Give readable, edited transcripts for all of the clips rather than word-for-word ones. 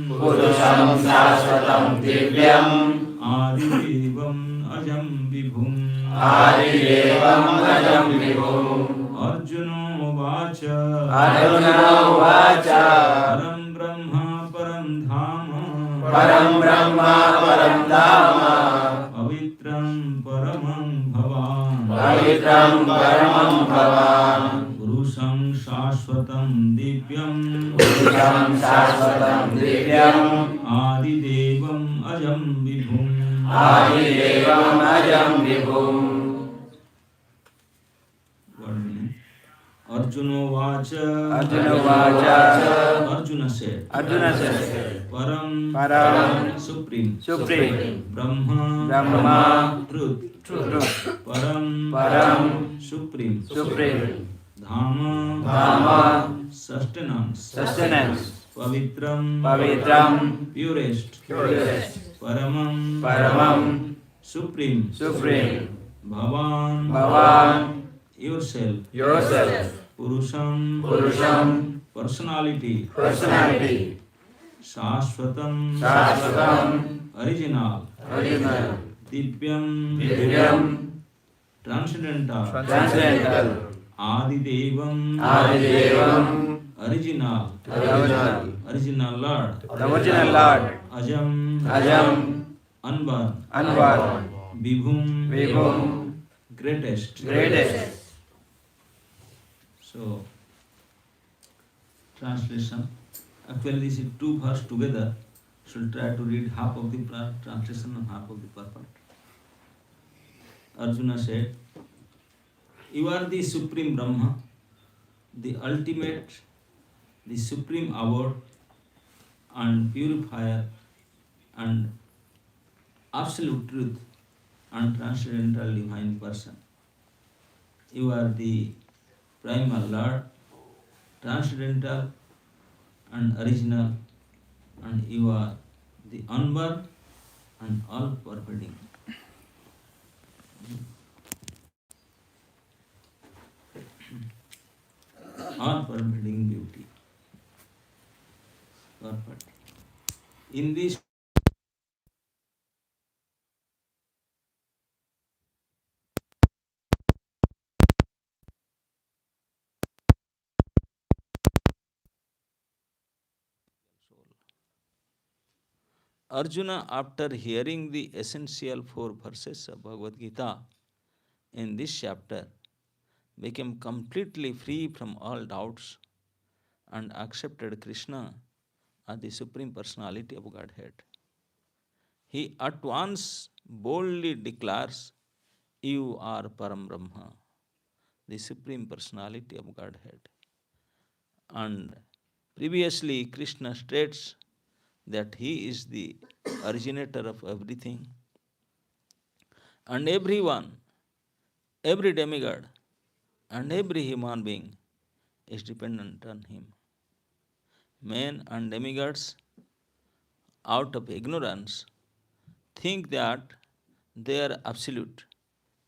Purusham Shashvatam Divyam Adidevam Ajam Vibhum Arjuna Vacha Param Brahma Param Dhama Pavitram Paramam Bhavan Purusham Shashvatam Divyam Adidevam Ajam Vibhum Arjuna Vacha Arjuna said Param Supreme Brahma Truth Param Supreme Dhamma Sustenance Pavitram Purest Paramam Supreme Bhavan Yourself Purusham Personality Shashvatam Original Divyam Transcendental Adidevam Original Lord Ajam Unborn Vibhum Greatest. So, translation. Actually, these two verses together. Should try to read half of the translation and half of the purport. Arjuna said, "You are the supreme Brahma, the ultimate, the supreme abode, and purifier, and absolute truth, and transcendental divine person. You are the primal Lord, transcendental and original, and you are the unborn and all-pervading. All-pervading beauty. Perfect. In this Arjuna, after hearing the essential 4 verses of Bhagavad Gita in this chapter, became completely free from all doubts and accepted Krishna as the Supreme Personality of Godhead. He at once boldly declares, "You are Param Brahma, the Supreme Personality of Godhead." And previously, Krishna states that he is the originator of everything, and everyone, every demigod, and every human being is dependent on him. Men and demigods, out of ignorance, think that they are absolute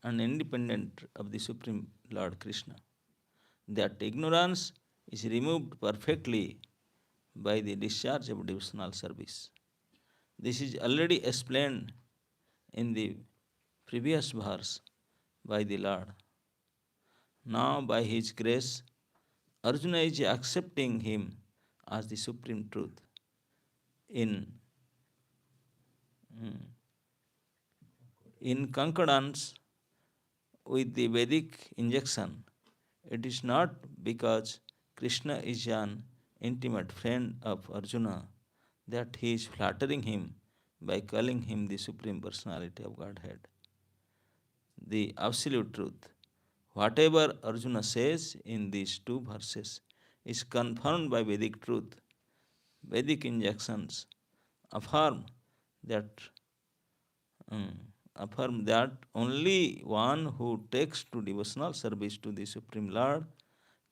and independent of the Supreme Lord Krishna. That ignorance is removed perfectly by the discharge of devotional service. This is already explained in the previous verse by the Lord. Now, by His grace, Arjuna is accepting him as the supreme truth. In concordance with the Vedic injunction, it is not because Krishna is an intimate friend of Arjuna that he is flattering him by calling him the Supreme Personality of Godhead. The absolute truth. Whatever Arjuna says in these 2 verses is confirmed by Vedic truth. Vedic injunctions affirm that only one who takes to devotional service to the Supreme Lord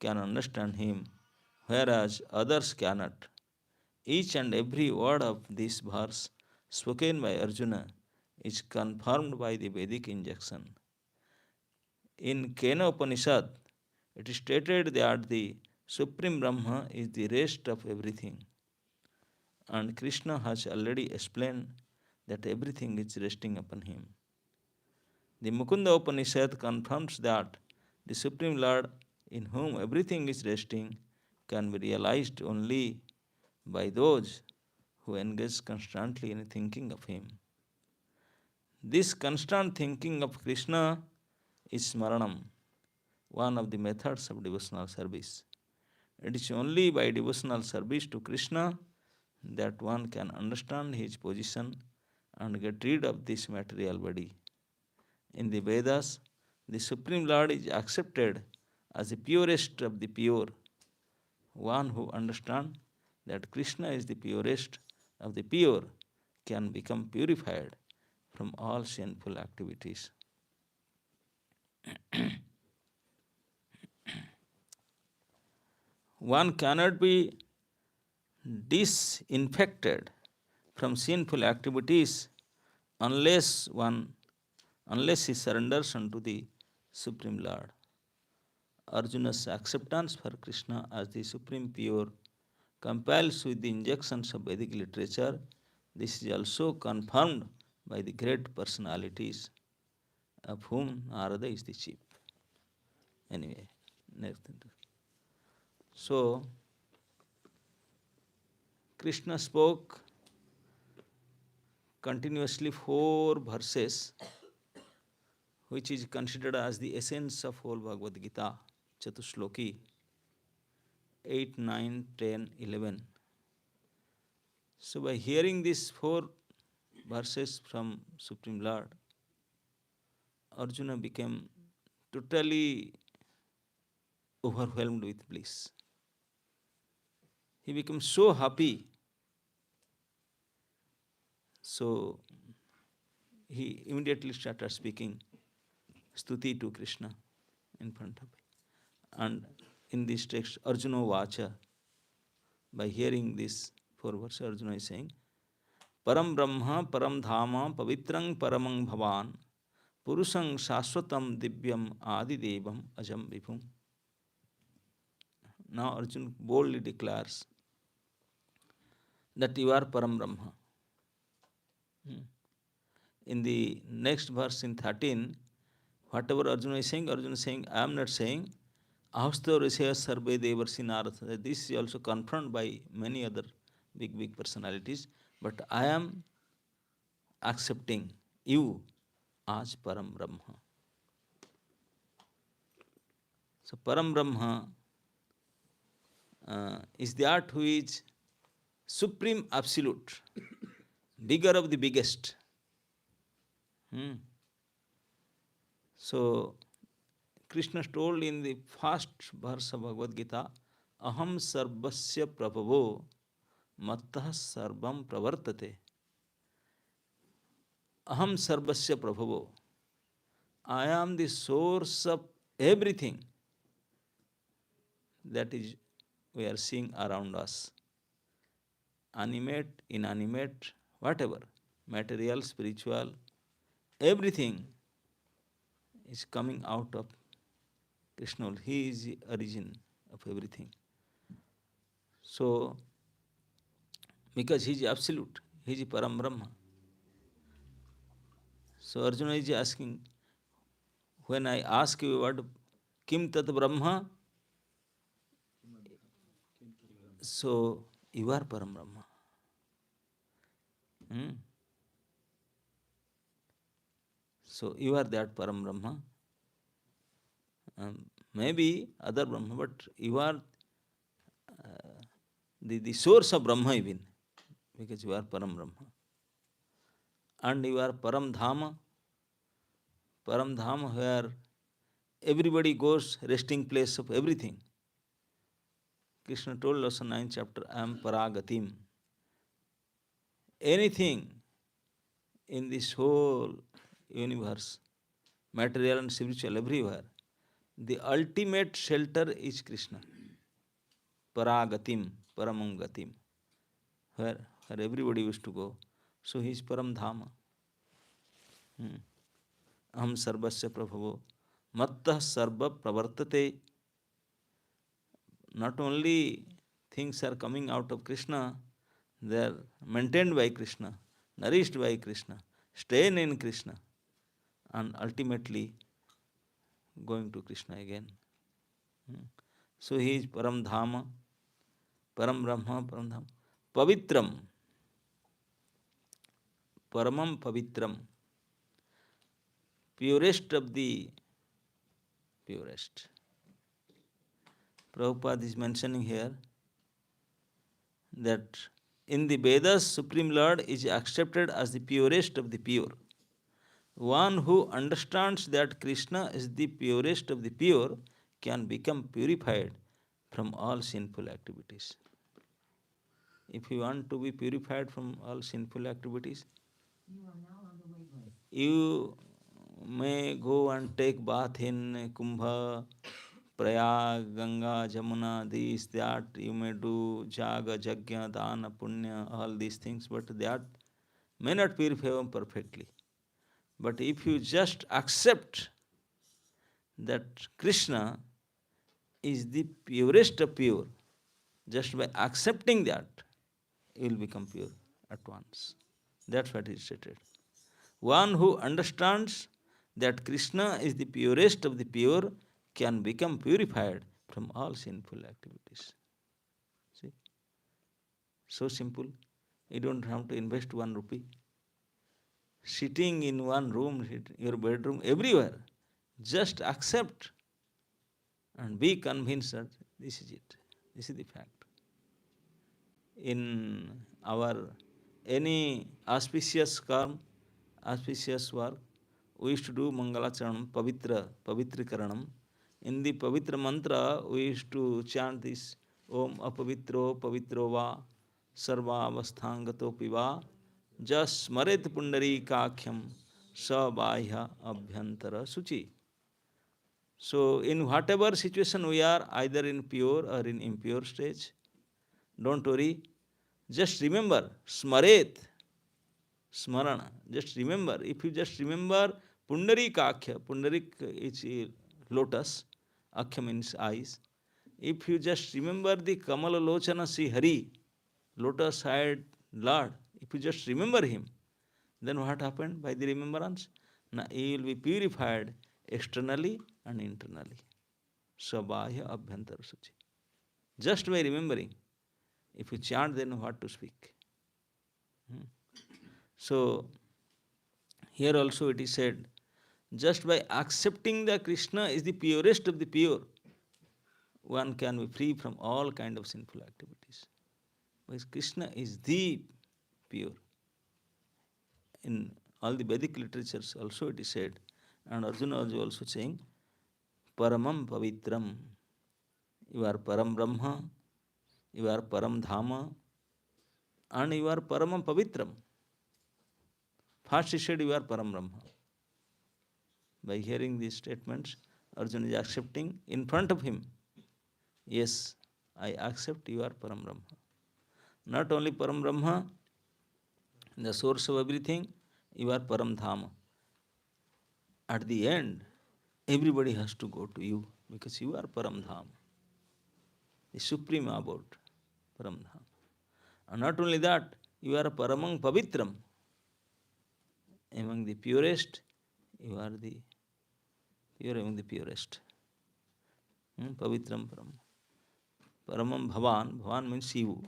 can understand him, whereas others cannot. Each and every word of this verse spoken by Arjuna is confirmed by the Vedic injunction. In Kena Upanishad, it is stated that the Supreme Brahma is the rest of everything. And Krishna has already explained that everything is resting upon him. The Mukunda Upanishad confirms that the Supreme Lord, in whom everything is resting, can be realized only by those who engage constantly in thinking of him. This constant thinking of Krishna is Smaranam, one of the methods of devotional service. It is only by devotional service to Krishna that one can understand his position and get rid of this material body. In the Vedas, the Supreme Lord is accepted as the purest of the pure. One who understands that Krishna is the purest of the pure can become purified from all sinful activities. One cannot be disinfected from sinful activities unless he surrenders unto the Supreme Lord. Arjuna's acceptance for Krishna as the supreme pure compiles with the injections of Vedic literature. This is also confirmed by the great personalities, of whom Narada is the chief. Anyway, next. So, Krishna spoke continuously 4 verses, which is considered as the essence of whole Bhagavad Gita, Chatushloki, 8, 9, 10, 11. So by hearing these 4 verses from Supreme Lord, Arjuna became totally overwhelmed with bliss. He became so happy. So he immediately started speaking stuti to Krishna in front of him. And in this text, Arjuna Vacha, by hearing this 4 verses, Arjuna is saying, Param Brahma, Param Dhama, Pavitrang Paramang Bhavan, Purusang Shashwatam Divyam Adi Devam Ajam Vibhum. Now Arjuna boldly declares that you are Param Brahma. In the next verse, in 13, whatever Arjuna is saying, I am not saying, Ahasto Risaya Sarve Devarsi Narada. This is also confirmed by many other big personalities. But I am accepting you as Param Brahma. So Param Brahma is that who is supreme absolute, bigger of the biggest. So Krishna told in the first verse of Bhagavad Gita, Aham sarvasya prabhavo mattah sarvam pravartate. Aham sarvasya prabhavo. I am the source of everything that is we are seeing around us. Animate, inanimate, whatever, material, spiritual, everything is coming out of Krishna. He is the origin of everything. So, because he is absolute, he is Param Brahma. So Arjuna is asking, when I ask you what Kim Tat Brahma, so you are Param Brahma. So you are that Param Brahma. Maybe other Brahma, but you are the source of Brahma even, because you are Param Brahma. And you are Param Dhama where everybody goes, resting place of everything. Krishna told us in 9th chapter, I am Paragatim. Anything in this whole universe, material and spiritual, everywhere, the ultimate shelter is Krishna. Paragatim, Paramangatim, where everybody used to go. So he is Param Dhama. Aham sarvasya prabhavo mattah sarva pravartate. Not only things are coming out of Krishna, They are maintained by Krishna, nourished by Krishna, staying in Krishna, and ultimately going to Krishna again. So he is Param Dhama, Param Brahma, Param Dhama. Pavitram, Paramam Pavitram, purest of the purest. Prabhupada is mentioning here that in the Vedas, Supreme Lord is accepted as the purest of the pure. One who understands that Krishna is the purest of the pure can become purified from all sinful activities. If you want to be purified from all sinful activities, you may go and take bath in Kumbha, Prayag, Ganga, Jamuna, this, that. You may do Jaga, Jagya, Dana, Punya, all these things, but that may not purify them perfectly. But if you just accept that Krishna is the purest of pure, just by accepting that, you will become pure at once. That's what is stated. One who understands that Krishna is the purest of the pure can become purified from all sinful activities. See? So simple. You don't have to invest 1 rupee. Sitting in one room, your bedroom, everywhere, just accept and be convinced that this is it. This is the fact. In our any auspicious karma, auspicious work, we used to do Mangalacharanam, Pavitrikaranam. In the Pavitra mantra, we used to chant this Om Apavitro Pavitro Va Sarva Avasthangato Piva Jas Smaret Pundari Kakhyam Sabahya Abhyantara Suchi. So, in whatever situation we are, either in pure or in impure stage, don't worry, just remember, Smaret, Smarana, just remember. If you just remember Pundarik Akhya, Pundarik is lotus, Akhya means eyes. If you just remember the Kamala Lochana Sri Hari, lotus eyed Lord, if you just remember him, then what happened by the remembrance? Now he will be purified externally and internally. Sabahya Abhyantara Suchi. Just by remembering. If you chant, then what to speak? So, here also it is said, just by accepting that Krishna is the purest of the pure, one can be free from all kind of sinful activities. Because Krishna is the pure. In all the Vedic literatures also it is said, and Arjuna is also saying, Paramam Pavitram. You are Param Brahma, you are Param Dhama, and you are Paramam Pavitram. First he said you are Param Brahma. By hearing these statements, Arjuna is accepting in front of him. Yes, I accept you are Param Brahma. Not only Param Brahma, the source of everything, you are Param Dhama. At the end, everybody has to go to you because you are Param Dhama, the supreme abode, Param Dhama. And not only that, you are Paramang Pavitram. Among the purest, you are the pure among the purest. Pavitram Param. Paramam Bhavan, Bhavan means you.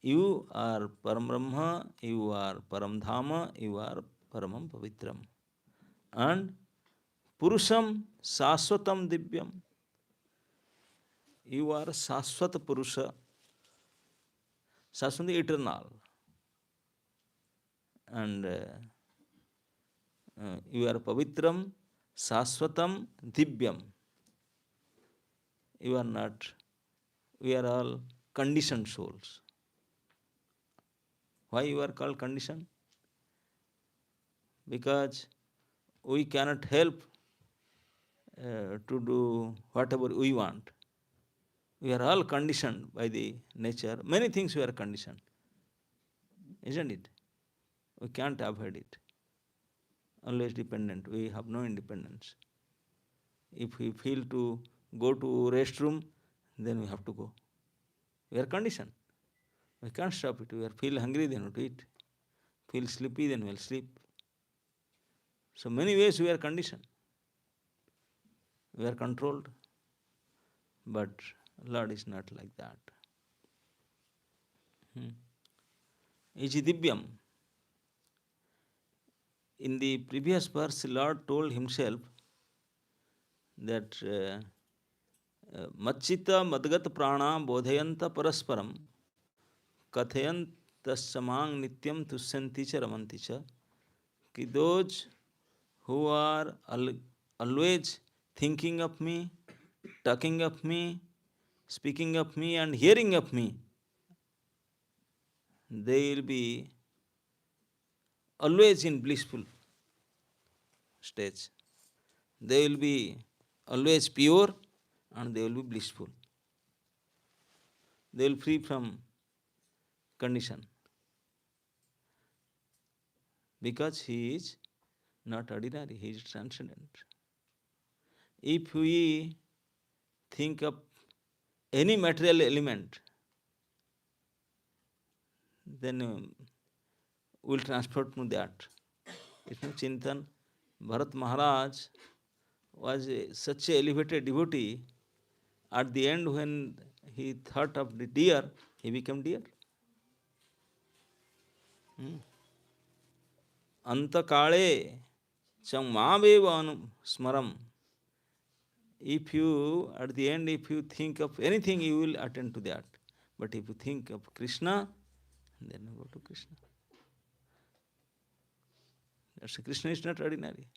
You are Param Brahma, you are Param Dhama, you are Paramam Pavitram. And Purusham Saswatam Divyam. You are Saswata Purusha. Saswata eternal. And you are Pavitram, Saswatam, Divyam. You are not, we are all conditioned souls. Why you are called conditioned? Because we cannot help to do whatever we want. We are all conditioned by the nature. Many things we are conditioned. Isn't it? We can't avoid it. Always dependent. We have no independence. If we feel to go to restroom, then we have to go. We are conditioned. We can't stop it. We are feel hungry, then we'll eat. Feel sleepy, then we'll sleep. So many ways we are conditioned. We are controlled. But Lord is not like that. Iji divyam. In the previous verse, Lord told himself that Machita Madgat Prana Bodhayanta Parasparam Kathayant Samang Nityam Tusyanti Cha Ramanti Cha. Ki those who are always thinking of me, talking of me, speaking of me, and hearing of me, they will be always in blissful stage. They will be always pure and they will be blissful. They will free from condition. Because he is not ordinary, he is transcendent. If we think of any material element, then we'll transport to that. Krishna Chintan, Bharat Maharaj was such an elevated devotee. At the end, when he thought of the deer, he became deer. Antakale Chamaveva Smaram. If you, at the end, if you think of anything, you will attend to that. But if you think of Krishna, then you go to Krishna. That's Krishna is not ordinary.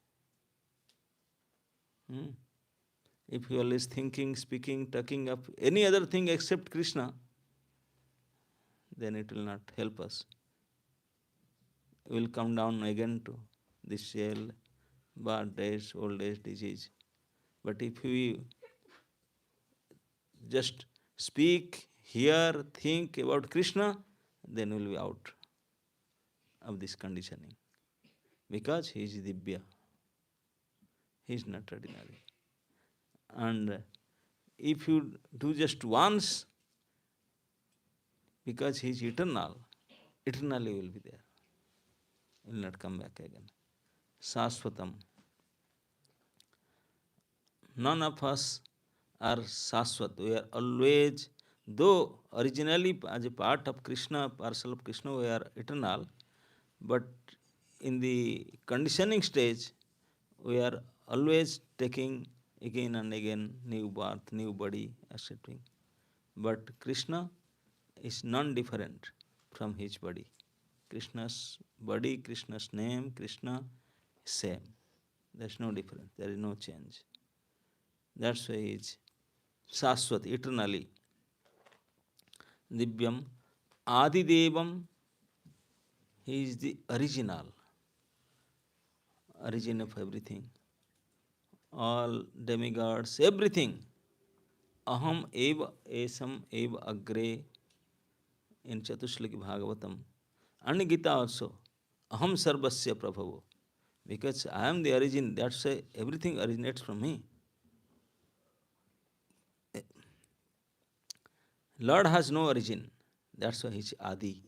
If you are always thinking, speaking, talking of any other thing except Krishna, then it will not help us. We will come down again to this shell, bad days, old age, disease. But if we just speak, hear, think about Krishna, then we will be out of this conditioning. Because he is Divya. He is not ordinary. And if you do just once, because he is eternal, eternally will be there. Will not come back again. Saswatam. None of us are Saswat. We are always, though originally as a part of Krishna, parcel of Krishna, we are eternal, but in the conditioning stage, we are always taking again and again new birth, new body, etc. But Krishna is non-different from his body. Krishna's body, Krishna's name, Krishna is same. There is no difference, there is no change. That's why he is Saswat, eternally. Divyam, Adidevam, he is the original, origin of everything. All demigods, everything. Aham eva esam eva agre in Chatushlaki Bhagavatam. And Gita also. Aham sarvasya prabhavo. Because I am the origin, that's why everything originates from me. Lord has no origin. That's why he is Adi.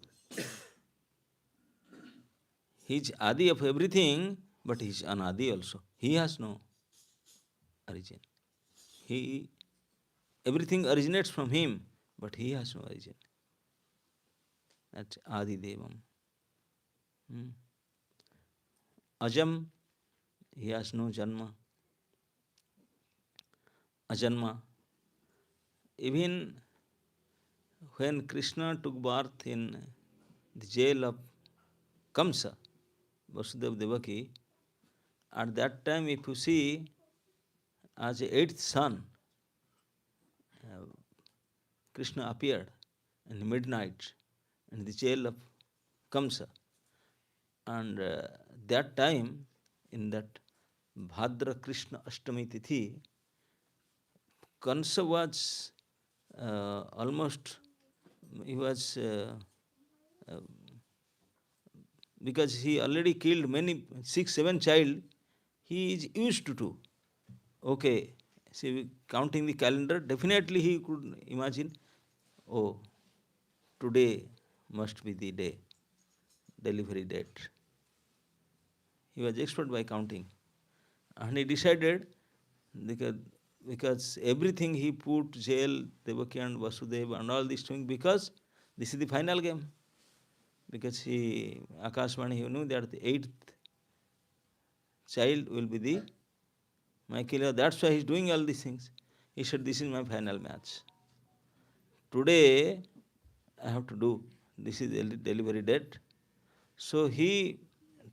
He is Adi of everything, but he is Anadi also. He has no origin. Everything originates from him, but he has no origin. That's Adi Devam. Ajam, he has no Janma. Ajanma. Even when Krishna took birth in the jail of Kamsa, Vasudeva Devaki, at that time, if you see, as the eighth son, Krishna appeared in midnight in the jail of Kamsa. And that time, in that Bhadra Krishna Ashtami Tithi, Kansa was almost, he was, because he already killed many, 6, 7 child, he is used to do. Okay, see, counting the calendar, definitely he could imagine, oh, today must be the day, delivery date. He was expert by counting. And he decided, because, because everything he put, jail, Devaki and Vasudeva and all these things, because this is the final game. Because he, Akashvani, he knew that the eighth child will be the my killer. That's why he's doing all these things. He said, this is my final match. Today, I have to do. This is the delivery date. So he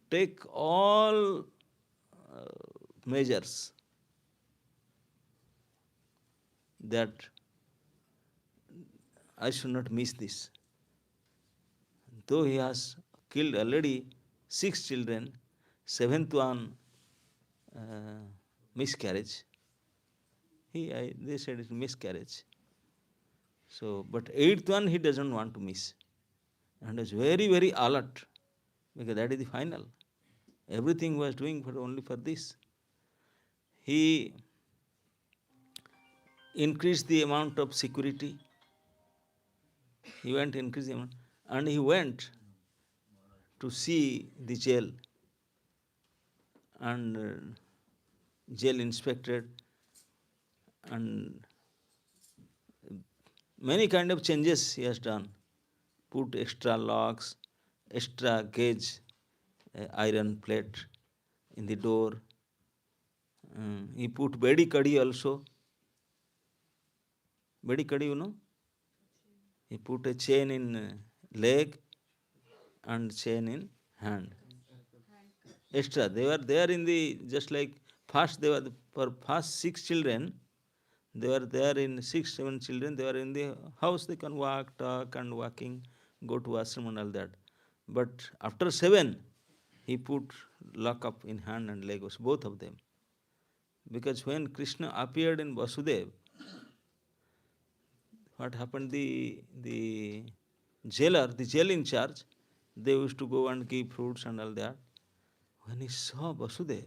take all measures that I should not miss this. Though he has killed already 6 children, seventh one miscarriage. They said it's miscarriage. So, but eighth one he doesn't want to miss, and is very very alert, because that is the final. Everything was doing for only for this. He increased the amount of security. He went to increase the amount, and he went to see the jail, and jail inspected, and many kind of changes he has done. Put extra locks, extra gauge, iron plate in the door. He put bedi kadi also. Bedi kadi, you know? He put a chain in leg and chain in hand. Extra. They were there in the, just like first they were, for first 6 children, they were there in 6, 7 children, they were in the house, they can walk, talk and walking, go to ashram and all that. But after 7, he put lock up in hand and leg, both of them. Because when Krishna appeared in Vasudev, what happened? The jailer, the jail in charge, they used to go and give fruits and all that. When he saw Vasudev,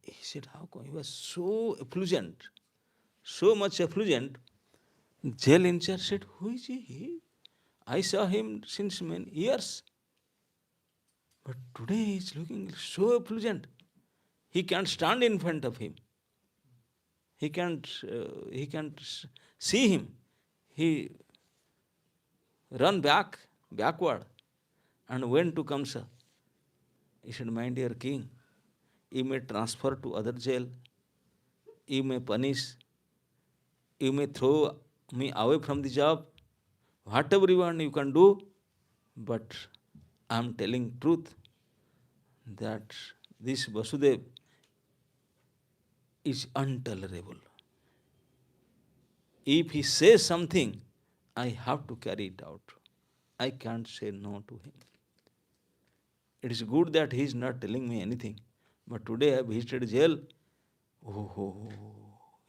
he said, how come? He was so effulgent, so much effulgent. Jail in charge said, who is he? I saw him since many years. But today he is looking so effulgent. He can't stand in front of him. He can't see him. He run backward, and went to Kamsa. He said, my dear king, you may transfer to other jail, you may punish, you may throw me away from the job, whatever you want you can do, but I am telling truth that this Vasudev is intolerable. If he says something, I have to carry it out. I can't say no to him. It is good that he is not telling me anything. But today I visited jail. Oh,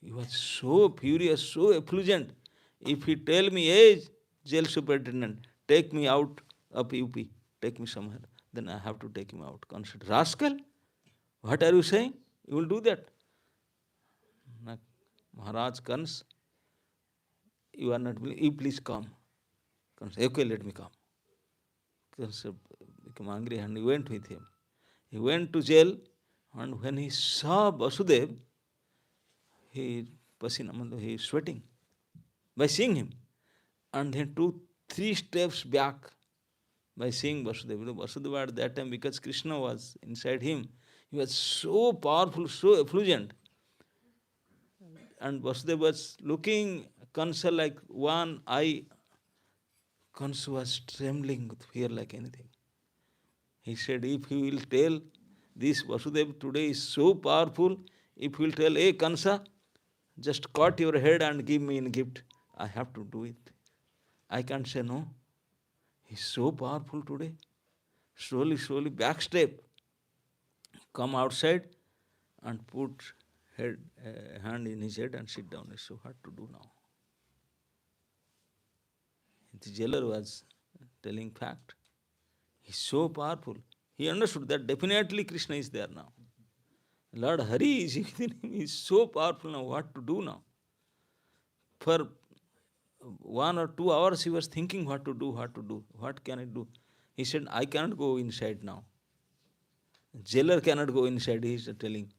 he was so furious, so effulgent. If he tell me, hey, jail superintendent, take me out of UP, take me somewhere, then I have to take him out. Consider, rascal, what are you saying? You will do that. Maharaj comes, you are not willing, you please come. Okay, let me come. Kansa became angry and he went with him. He went to jail, and when he saw Vasudev, he is sweating by seeing him. And then 2-3 steps back by seeing Vasudeva. Vasudeva at that time, because Krishna was inside him, he was so powerful, so effulgent. And Vasudeva was looking Kansa like one eye. Kansa was trembling with fear like anything. He said, if you will tell this Vasudeva today is so powerful, if you will tell, hey Kansa, just cut your head and give me in gift, I have to do it. I can't say no. He's so powerful today. Slowly, back step. Come outside and put hand in his head and sit down. So what to do now? The jailer was telling fact. He's so powerful. He understood that definitely Krishna is there now. Lord Hari is within him. He is so powerful now. What to do now? For 1 or 2 hours he was thinking what to do, what can I do. He said, I cannot go inside now. Jailer cannot go inside, he is telling.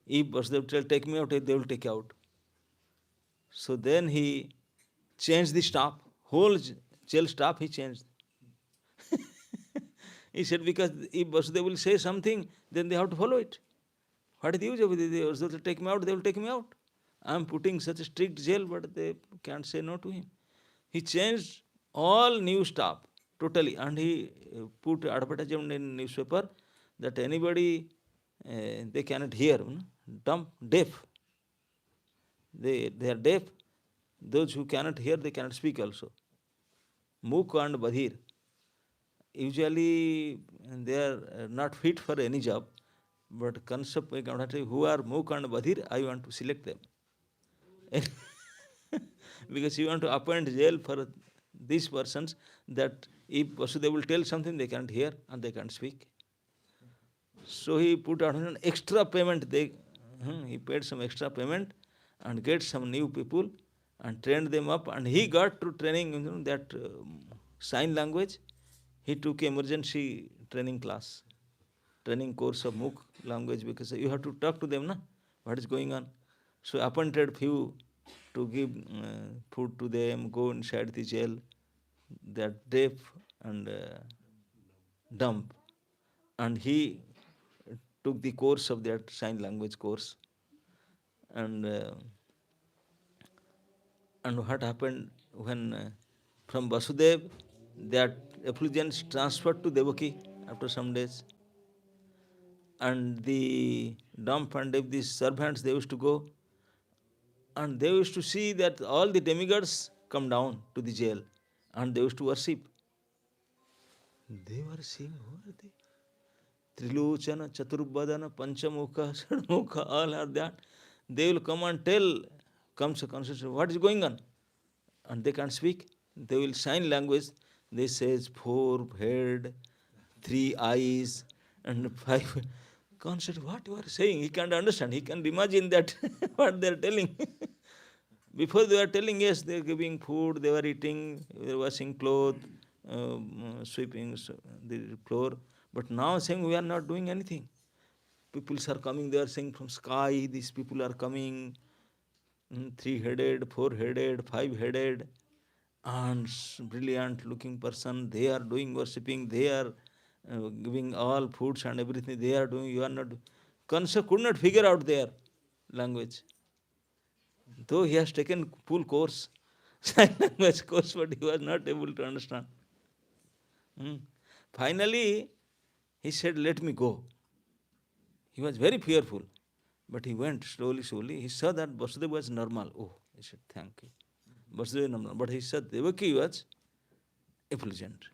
If Vasudev tell, take me out, they will take you out. So then he changed the staff, whole jail staff he changed. He said, because if Vasudev will say something, then they have to follow it. What is the use of it? They will take me out, they will take me out. I am putting such a strict jail, but they can't say no to him. He changed all new staff totally, and he put advertisement in newspaper that anybody they cannot hear, dumb, deaf. They are deaf. Those who cannot hear, they cannot speak also. Mook and Badhir. Usually they are not fit for any job, but concept who are Mook and Badhir, I want to select them. Because you want to appoint jail for these persons that if Vasudeva will tell something, they can't hear and they can't speak. So he put out an extra payment. He paid some extra payment and get some new people and trained them up. And he got to training that sign language. He took emergency training class, training course of Mook language, because you have to talk to them, na, what is going on. So appointed few to give food to them, go inside the jail, that deaf and dumb. And he took the course of that sign language course. And what happened when from Vasudev, that effulgence transferred to Devaki after some days. And the dumb and deaf, these servants, they used to go and they used to see that all the demigods come down to the jail and they used to worship. They were seeing, who are they? Trilochana, Chaturbadana, Panchamukha, Sadmukha, all are that. They will come and tell, comes a consciousness, what is going on? And they can't speak. They will sign language. They says 4 head, 3 eyes, and 5. Conscious, what you are saying? He can't understand. He can imagine that what they are telling. Before they were telling, yes, they are giving food, they were eating, they were washing clothes, sweeping the floor. But now saying we are not doing anything. People are coming, they are saying from sky, these people are coming, 3-headed, 4-headed, 5-headed, and brilliant looking person. They are doing worshipping, they are giving all foods and everything they are doing. You are not. Kansa could not figure out their language. Though he has taken full course, sign language course, but he was not able to understand. Finally, he said, let me go. He was very fearful, but he went slowly, slowly. He saw that Vasudeva was normal. Oh, he said, thank you. Vasudeva normal. But he said Devaki was effulgent.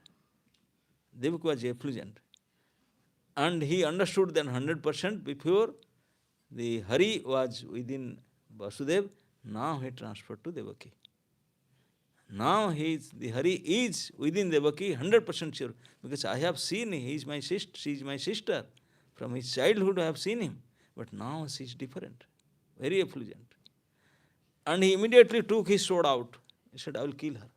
Devaki was effulgent. And he understood then 100% before the Hari was within Vasudeva, now he transferred to Devaki. Now the Hari is within Devaki, 100% sure. Because I have seen him, he is my sister, she is my sister. From his childhood I have seen him. But now she is different, very effulgent. And he immediately took his sword out. He said, I will kill her.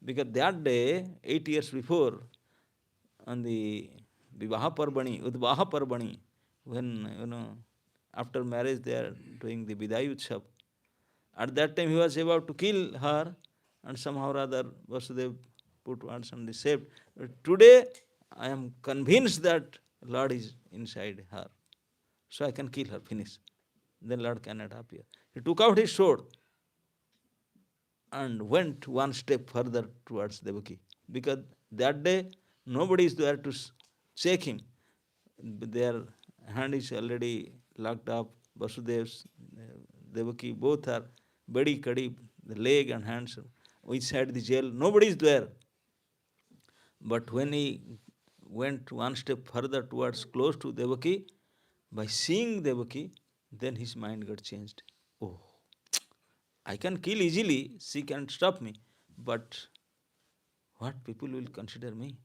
Because that day, 8 years before, on the Vivaha Parvani, Udvaha Parvani, when, after marriage they are doing the Vidai Utsav. At that time he was about to kill her, and somehow or other Vasudeva put words and they saved. But today I am convinced that Lord is inside her. So I can kill her, finish. Then Lord cannot appear. He took out his sword and went one step further towards Devaki. Because that day nobody is there to check him. Their hand is already locked up. Vasudev's, Devaki, both are badi kadi, the leg and hands inside the jail. Nobody is there. But when he went one step further towards close to Devaki, by seeing Devaki, then his mind got changed. Oh, I can kill easily, she can't stop me. But what people will consider me?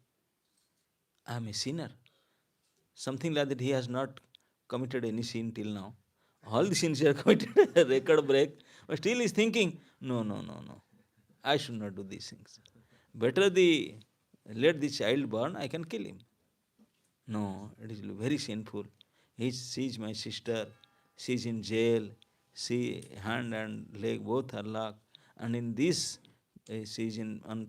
I am a sinner. Something like that, he has not committed any sin till now. All the sins he has committed, record break. But still he is thinking, no. I should not do these things. Better let the child burn, I can kill him. No, it is very sinful. She is my sister, she is in jail, she hand and leg both are locked, and in this she is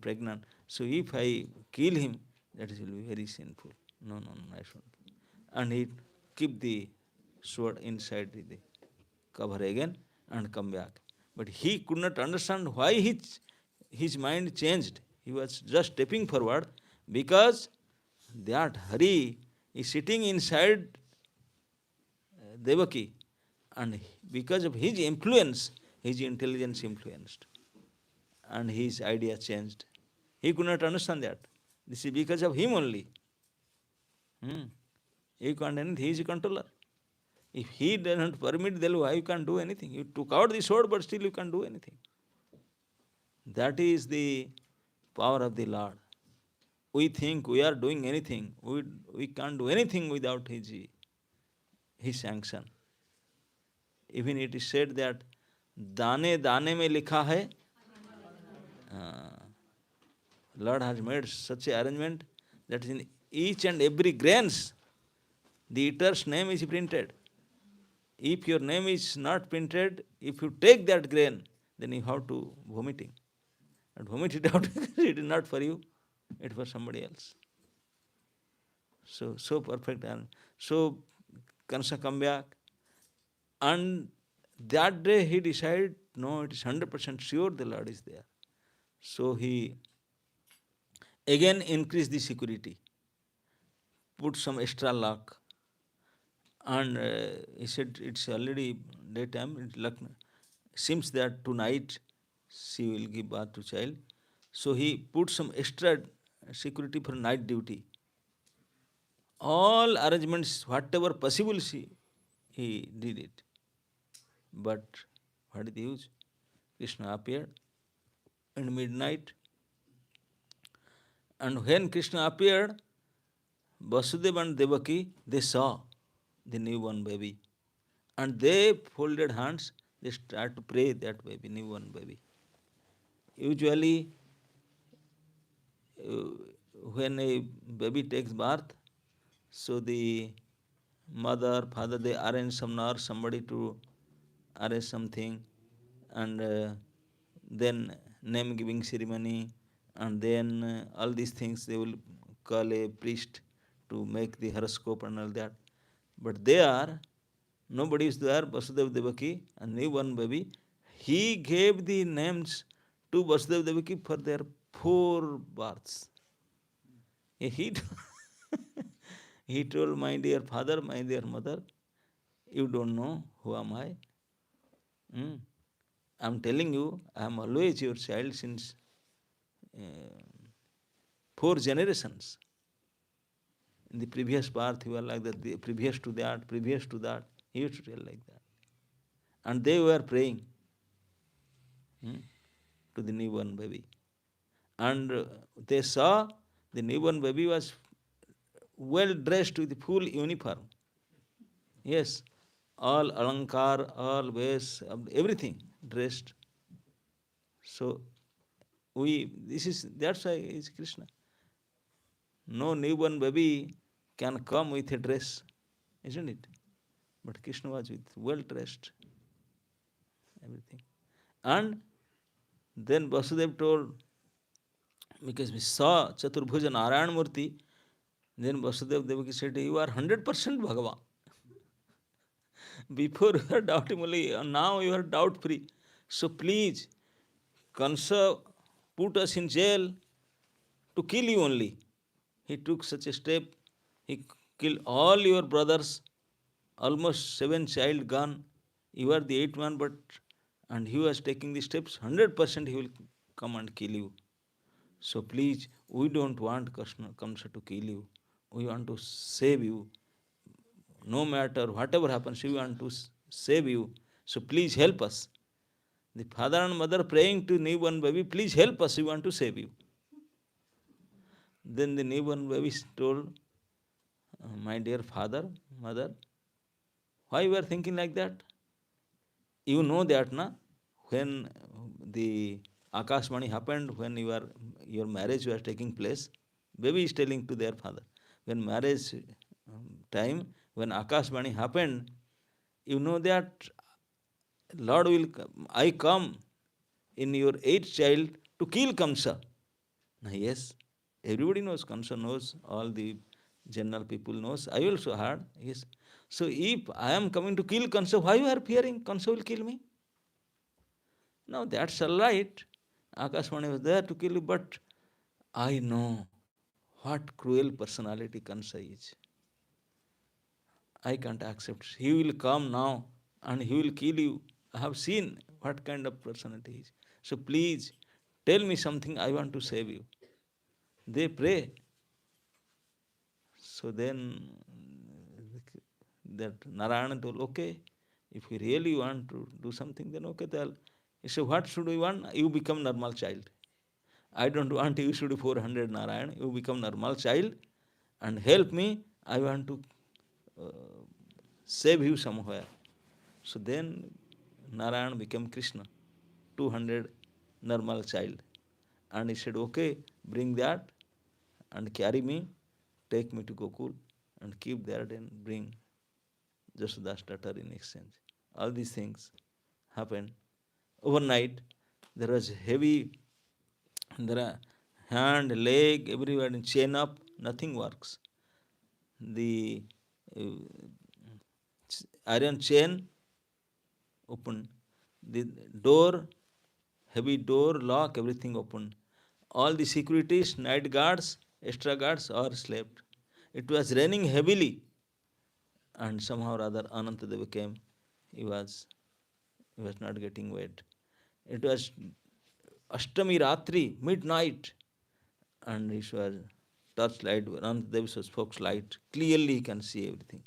pregnant. So if I kill him, that will be very sinful. No, no, no, I shouldn't. And he keep the sword inside the cover again and come back. But he could not understand why his mind changed. He was just stepping forward because that Hari is sitting inside Devaki, and because of his influence, his intelligence influenced, and his idea changed. He could not understand that. This is because of him only. He can't anything, he is a controller. If he doesn't permit, then why you can't do anything? You took out the sword, but still you can't do anything. That is the power of the Lord. We think we are doing anything. We can't do anything without his sanction. Even it is said that Dane Dane mein likha hai. Lord has made such an arrangement that in each and every grains, the eater's name is printed. If your name is not printed, if you take that grain, then you have to vomiting. And vomit it out. It is not for you, it is for somebody else. So perfect. And so Kansa come back. And that day he decided, no, it is 100% sure the Lord is there. So he again increased the security, put some extra lock. And he said, it's already daytime, seems that tonight she will give birth to child. So he put some extra security for night duty. All arrangements, whatever possible, he did it. But what is the use? Krishna appeared in midnight. And when Krishna appeared, Vasudeva and Devaki, they saw the newborn baby. And they folded hands, they start to pray that baby, newborn baby. Usually, when a baby takes birth, so the mother, father, they arrange some nurse, somebody to arrange something, and then name giving ceremony, and then all these things they will call a priest to make the horoscope and all that. But there, nobody is there, Vasudeva Devaki, and newborn baby. He gave the names to Vasudeva Devaki for their 4 births. He, he told, my dear father, my dear mother, you don't know who am I. I'm telling you, I am always your child since 4 generations. In the previous birth, you were like that, the previous to that, he used to tell like that. And they were praying to the newborn baby. And they saw the newborn baby was well dressed with the full uniform. Yes, all alankar, all base, everything dressed. So that's why it's Krishna. No newborn baby can come with a dress, isn't it? But Krishna was with well dressed, everything. And then Vasudev told, because we saw Chaturbhuja Narayan Murti, then Vasudev Devaki said, you are 100% Bhagavan. Before you were doubting only, now you are doubt free. So please, Kansa put us in jail to kill you only. He took such a step, he killed all your brothers, almost 7 child gone. You are the 8th one, but and he was taking the steps, 100% he will come and kill you. So please, we don't want Kamsa to kill you. We want to save you. No matter whatever happens, we want to save you. So please help us. The father and mother praying to newborn baby, please help us, we want to save you. Then the newborn baby told, my dear father, mother, why you are thinking like that? You know that, na? When the Akashvani happened when your marriage was taking place. Baby is telling to their father. When marriage time, when Akashvani happened, you know that Lord will come, I come in your eighth child to kill Kamsa. Yes, everybody knows, Kamsa knows, all the general people knows. I also heard, yes. So if I am coming to kill Kamsa, why you are fearing Kamsa will kill me? Now that's all right. Akashvani was there to kill you, but I know what cruel personality Kansa is. I can't accept. He will come now and he will kill you. I have seen what kind of personality he is. So please tell me something, I want to save you. They pray. So then that Narayana told, okay, if you really want to do something, then okay, tell. He said, what should we want? You become normal child. I don't want you should be 400 Narayana. You become normal child and help me. I want to uh, save you somewhere. So then Narayana became Krishna, 200 normal child. And he said, okay, bring that and carry me, take me to Gokul and keep there and bring Jashoda's daughter in exchange. All these things happened. Overnight, there was heavy, there are hand, leg, everywhere in chain up, nothing works. The uh, iron chain open, the door, heavy door, lock, everything open. All the securities, night guards, extra guards all slept. It was raining heavily, and somehow or other Anantadeva came. He was he was not getting wet. It was Ashtami Ratri, midnight, and it was torchlight, Anantadeva was fox light. Clearly he can see everything.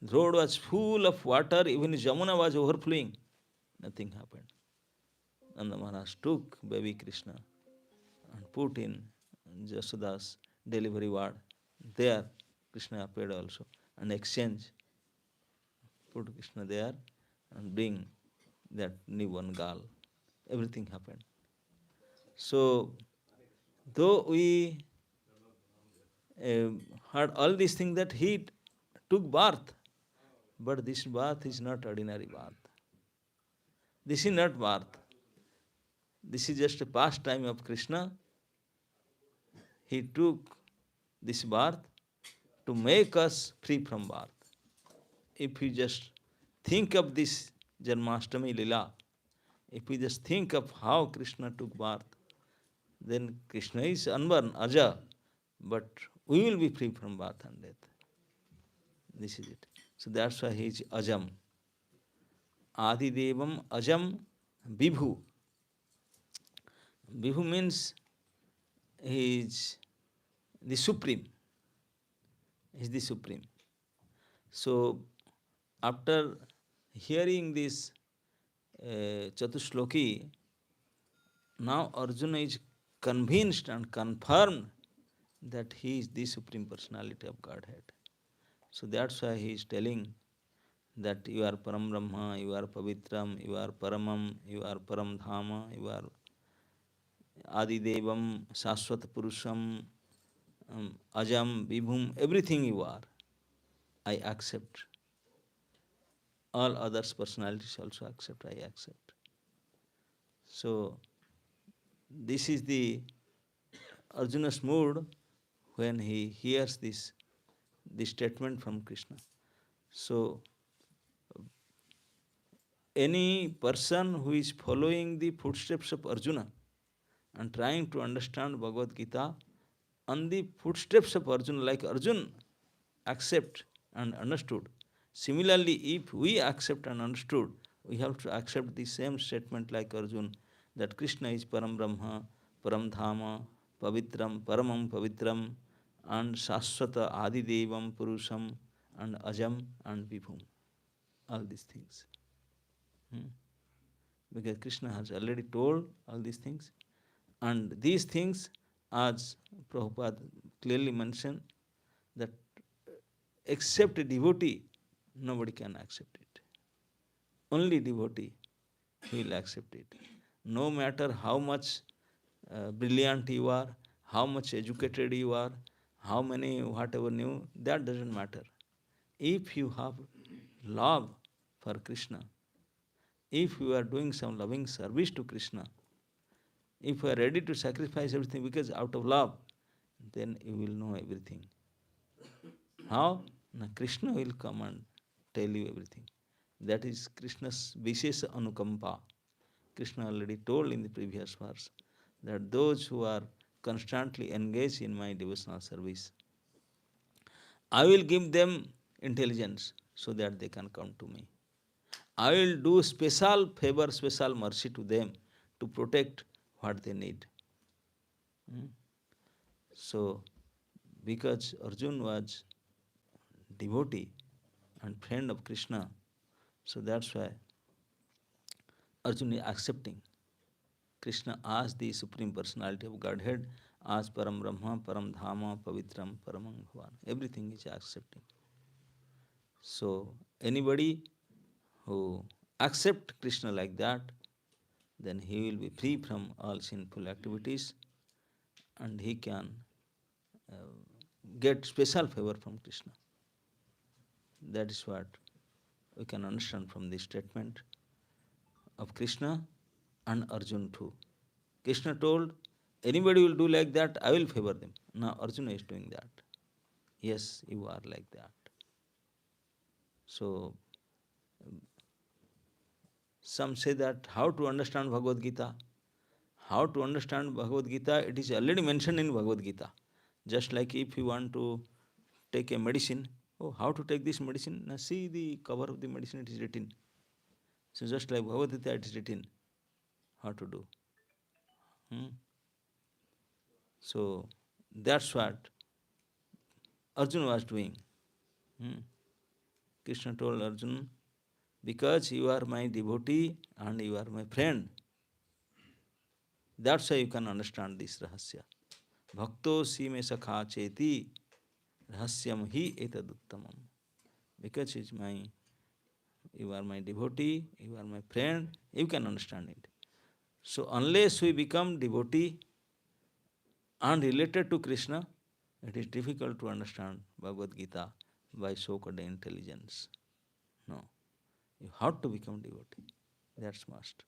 The road was full of water, even Jamuna was overflowing. Nothing happened. Nanda Maharaj took baby Krishna and put in Jasoda's delivery ward. There, Krishna appeared also. And exchange, put Krishna there and bring that newborn girl. Everything happened. So, though we uh, heard all these things that he took birth, but this birth is not ordinary birth. This is not birth. This is just a pastime of Krishna. He took this birth to make us free from birth. If we just think of this Janmashtami Lila, if we just think of how Krishna took birth, then Krishna is unborn, Aja, but we will be free from birth and death. This is it. So that's why he is Ajam. Adidevam Ajam Vibhu. Vibhu means he is the supreme. He is the supreme. So after hearing this Chatushloki, now Arjuna is convinced and confirmed that he is the Supreme Personality of Godhead. So that's why he is telling that you are Param Brahma, you are Pavitram, you are Paramam, you are Param Dhama, you are Adidevam, Saswat Purusham, Ajam, Vibhum, everything you are. I accept. All others' personalities also accept, I accept. So this is the Arjuna's mood when he hears this statement from Krishna. So any person who is following the footsteps of Arjuna and trying to understand Bhagavad Gita on the footsteps of Arjuna, like Arjuna accept and understood. Similarly, if we accept and understood, we have to accept the same statement like Arjuna, that Krishna is Param Brahma, Param Dhama, Pavitram, Paramam Pavitram, and Shaswata Adidevam Purusham, and Ajam and Vibhum. All these things. Because Krishna has already told all these things. And these things, as Prabhupada clearly mentioned, that except a devotee, nobody can accept it. Only devotee will accept it. No matter how much brilliant you are, how much educated you are, how many whatever new, that doesn't matter. If you have love for Krishna, if you are doing some loving service to Krishna, if you are ready to sacrifice everything because out of love, then you will know everything. How? Now Krishna will come and tell you everything. That is Krishna's Vishesha Anukampa. Krishna already told in the previous verse that those who are constantly engaged in my devotional service, I will give them intelligence so that they can come to me. I will do special favor, special mercy to them to protect what they need. So, because Arjun was devotee and friend of Krishna, so that's why Arjun is accepting. Krishna as the Supreme Personality of Godhead, as Param Brahma, Param Dhama, Pavitram, Paramang Bhavan. Everything is accepting. So, anybody who accepts Krishna like that, then he will be free from all sinful activities and he can uh, get special favor from Krishna. That is what we can understand from this statement of Krishna and Arjun too. Krishna told, anybody will do like that, I will favor them. Now Arjuna is doing that. Yes, you are like that. So, some say that how to understand Bhagavad Gita? How to understand Bhagavad Gita? It is already mentioned in Bhagavad Gita. Just like if you want to take a medicine, oh, how to take this medicine? Now see the cover of the medicine, it is written. So just like Bhagavad Gita, it is written how to do. So that's what Arjuna was doing. Krishna told Arjuna, because you are my devotee and you are my friend, that's why you can understand this rahasya. Bhakto si me sakha cheti rahasyam hi etaduttamam. Because you are my devotee, you are my friend, you can understand it. So unless we become devotee and related to Krishna, it is difficult to understand Bhagavad Gita by so-called intelligence. No. You have to become devotee. That's must.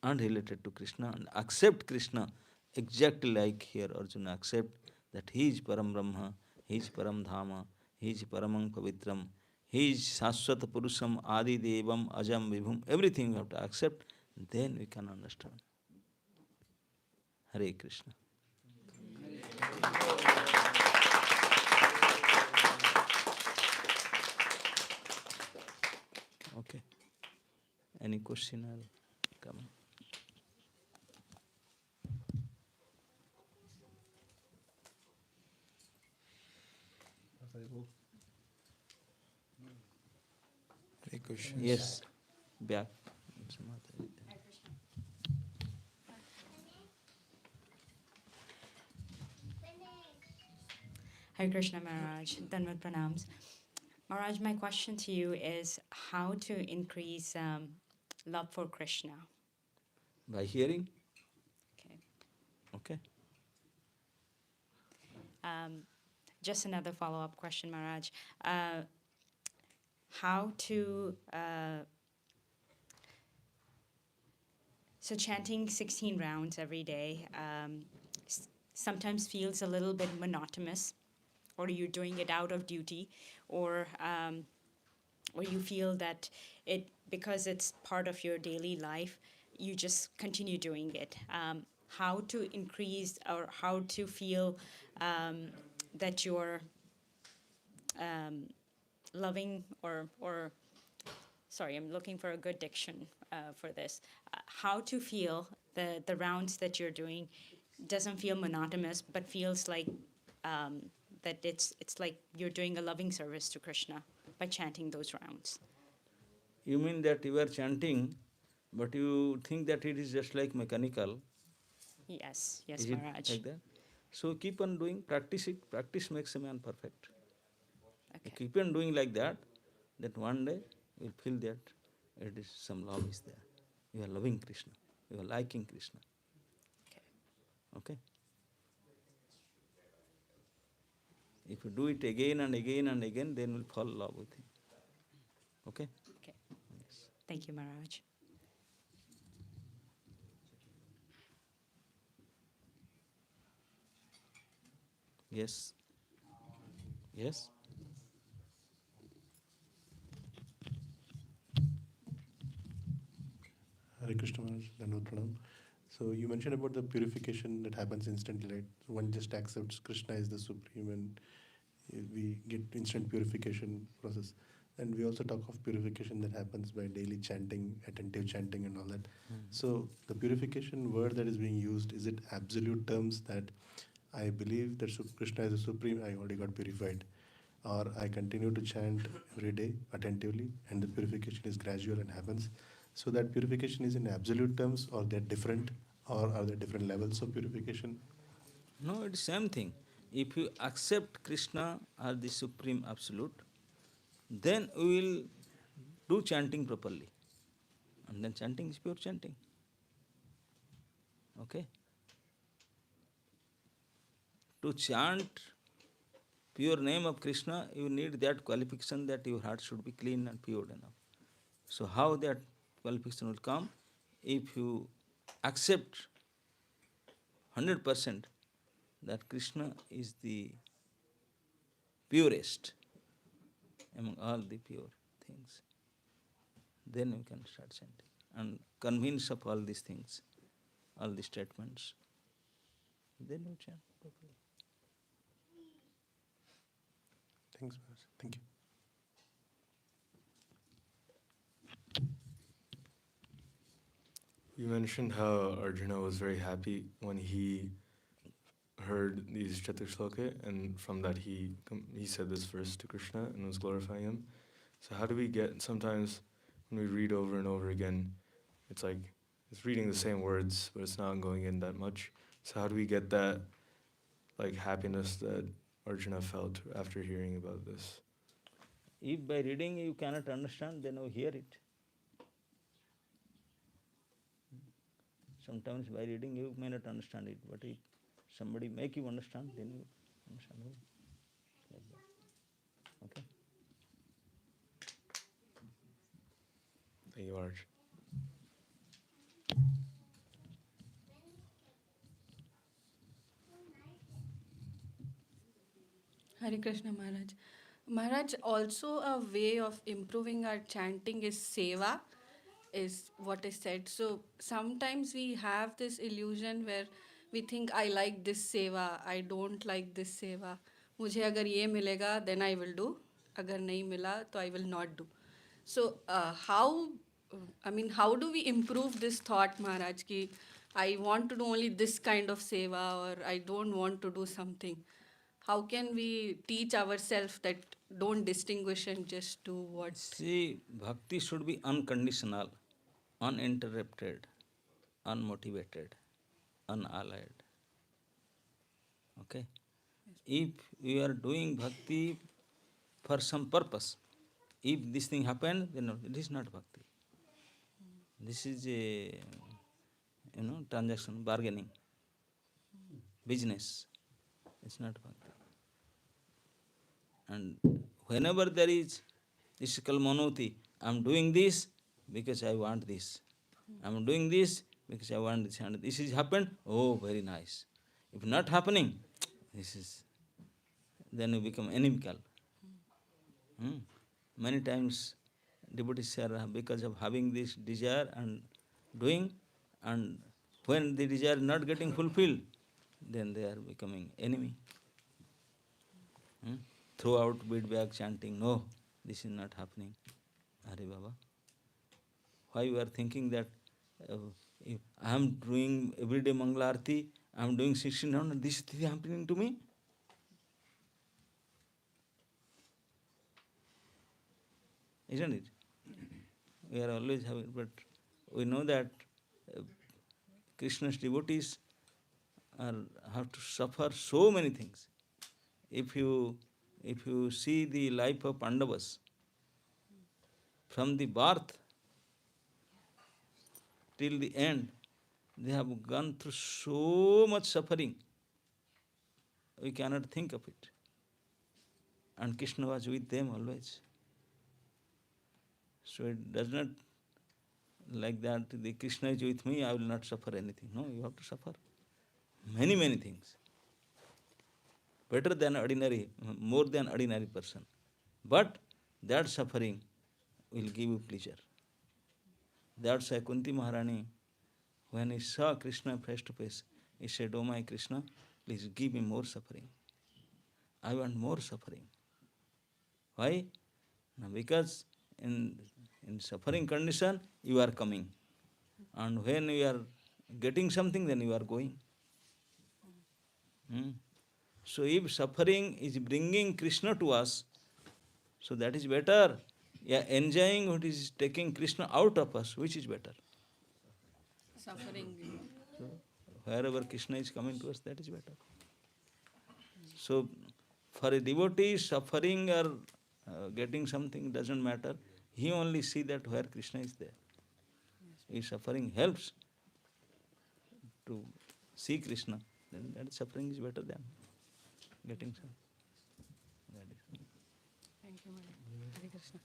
And related to Krishna and accept Krishna exactly like here Arjuna accept that he is Param Brahma, he is Param Dhama, he is Paramang Pavitram, he is Saswata Purusham Adi Devam Ajam Vibhum. Everything we have to accept, then we can understand. Hare Krishna. Okay. Any question or comment? Any questions? Yes. Back. Hare Krishna Maharaj, Danvat Pranams. Maharaj, my question to you is how to increase love for Krishna? By hearing? Okay. Okay. Just another follow-up question, Maharaj. How to so chanting 16 rounds every day sometimes feels a little bit monotonous, or you're doing it out of duty, or you feel that it because it's part of your daily life, you just continue doing it. How to increase or how to feel that you're loving or sorry, I'm looking for a good diction for this. How to feel the rounds that you're doing doesn't feel monotonous, but feels like that it's like you're doing a loving service to Krishna by chanting those rounds. You mean that you are chanting, but you think that it is just like mechanical. Yes, Is it Maharaj. like that? So keep on doing, practice it. Practice makes a man perfect. You Okay. keep on doing like that, that one day you'll feel that it is some love is there. You are loving Krishna. You are liking Krishna. Okay? If you do it again and again and again, then we'll fall in love with him. Okay? Okay. Thank you, Maharaj. Yes. Yes? Hare Krishna Maharaj, Dandavat Pranam. So you mentioned about the purification that happens instantly, right? One just accepts Krishna is the supreme and we get instant purification process. And we also talk of purification that happens by daily chanting, attentive chanting and all that. So the purification word that is being used, is it absolute terms that I believe that Krishna is the supreme, I already got purified? Or I continue to chant every day attentively and the purification is gradual and happens? So that purification is in absolute terms or they're different, or are there different levels of purification? No, it's same thing. If you accept Krishna as the supreme absolute, then we will do chanting properly. And then chanting is pure chanting. Okay? To chant pure name of Krishna, you need that qualification that your heart should be clean and pure enough. So how that qualification will come? If you accept 100% that Krishna is the purest among all the pure things, then you can start chanting and convince of all these things, all these statements. Then you chant properly. Thanks, Maharaj. Thank you. You mentioned how Arjuna was very happy when he heard these Chaturshloka, and from that he said this verse to Krishna and was glorifying him. So how do we get, sometimes when we read over and over again, it's like it's reading the same words, but it's not going in that much. So how do we get that like happiness that Arjuna felt after hearing about this? If by reading you cannot understand, then you hear it. Sometimes by reading you may not understand it, but if somebody make you understand, then you understand it. Like that. Okay? Thank you, Maharaj. Hare Krishna Maharaj. Maharaj, also a way of improving our chanting is seva, is what is said. So sometimes we have this illusion where we think, I like this seva, I don't like this seva. मुझे अगर ये मिलेगा, then I will do. अगर नहीं मिला, तो I will not do. So how do we improve this thought, Maharaj, ki I want to do only this kind of seva or I don't want to do something? How can we teach ourselves that don't distinguish and just do what? See, bhakti should be unconditional, uninterrupted, unmotivated, unallied. Okay? If you are doing bhakti for some purpose, if this thing happened, then no, it is not bhakti. This is a transaction, bargaining, business. It's not bhakti. And whenever there is, this is called manoti. I am doing this because I want this. I am doing this because I want this. And this is happened, oh, very nice. If not happening, this is, then you become inimical. Many times devotees are, because of having this desire and doing, and when the desire is not getting fulfilled, then they are becoming enemy. Throughout beadbag chanting, no, this is not happening. Hare Baba. Why you are thinking that if I am doing everyday Mangala Arati, I am doing 16 rounds, this is happening to me? Isn't it? We are always having, but we know that Krishna's devotees have to suffer so many things. If you see the life of Pandavas, from the birth till the end, They have gone through so much suffering. We cannot think of it. And Krishna was with them always. So it does not like that, the Krishna is with me, I will not suffer anything. No, you have to suffer many, many things. Better than ordinary, more than ordinary person. But that suffering will give you pleasure. That's why Kunti Maharani, when he saw Krishna face to face, he said, "Oh my Krishna, please give me more suffering. I want more suffering." Why? No, because in suffering condition, you are coming. And when you are getting something, then you are going. So if suffering is bringing Krishna to us, so that is better. Yeah, enjoying what is taking Krishna out of us, which is better? Suffering. So wherever Krishna is coming to us, that is better. So for a devotee, suffering or getting something doesn't matter. He only see that where Krishna is there. If suffering helps to see Krishna, then that suffering is better than getting something. That is. Thank you, Maharaj. Hare Krishna.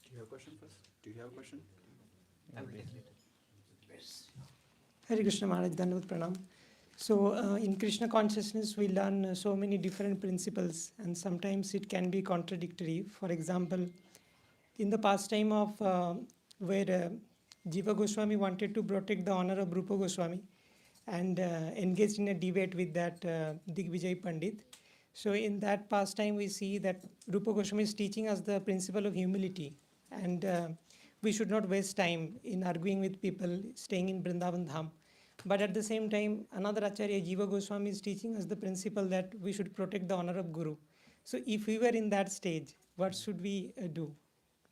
Do you have a question first? Do you have a question? Hare Krishna Maharaj, Dhanavad Pranam. So in Krishna consciousness, we learn so many different principles, and sometimes it can be contradictory. For example, in the pastime of where Jiva Goswami wanted to protect the honor of Rupa Goswami and engaged in a debate with that Digvijay Pandit. So in that pastime, we see that Rupa Goswami is teaching us the principle of humility, and we should not waste time in arguing with people staying in Vrindavan Dham. But at the same time, another Acharya, Jiva Goswami, is teaching us the principle that we should protect the honor of Guru. So if we were in that stage, what should we do?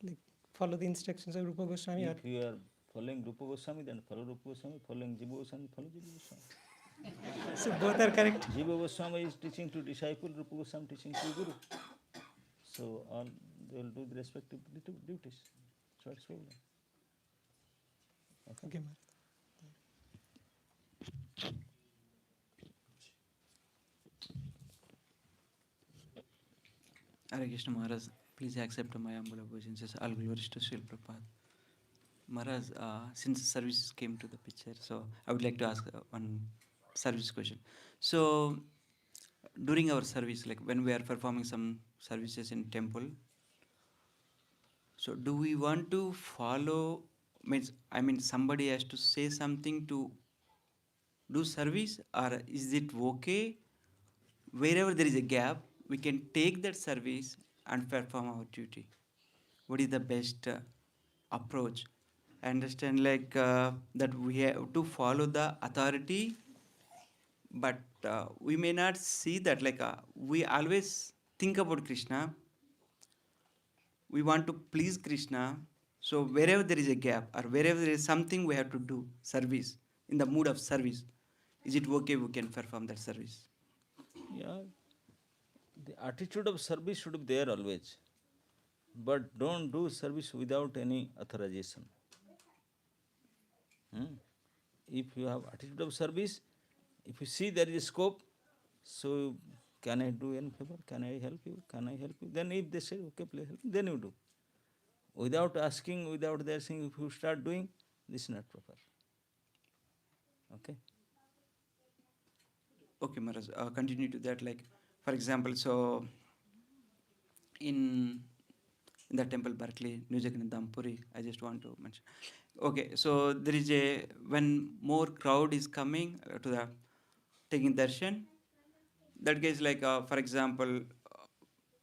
Like follow the instructions of Rupa Goswami? If you are following Rupa Goswami, then follow Rupa Goswami. Following Jiva Goswami, follow Jiva Goswami. So both are correct. Jiva Goswami is teaching to disciple, Rupa Goswami teaching to Guru. So all they will do the respective duties. So it's problem. Okay, Maharaj. Hare Krishna Maharaj, please accept my humble obeisances. All glories to Srila Prabhupada. Maharaj, since services came to the picture, so I would like to ask one service question. So, during our service, like when we are performing some services in temple, so do we want to follow, somebody has to say something to do service, or is it okay wherever there is a gap, we can take that service and perform our duty? What is the best approach? I understand that we have to follow the authority, but we may not see that. We always think about Krishna. We want to please Krishna. So wherever there is a gap or wherever there is something we have to do, service, in the mood of service, is it okay we can perform that service? Yeah, the attitude of service should be there always. But don't do service without any authorization. If you have attitude of service, if you see there is scope, so can I do any favor? Can I help you? Can I help you? Then if they say, okay, please help me, then you do. Without asking, without their saying, if you start doing, this is not proper. Okay? Okay, Maharaj, continue to that. Like, for example, so in the temple Berkeley, New Jagannath Puri, I just want to mention. Okay, so there is when more crowd is coming to the taking darshan, that case for example,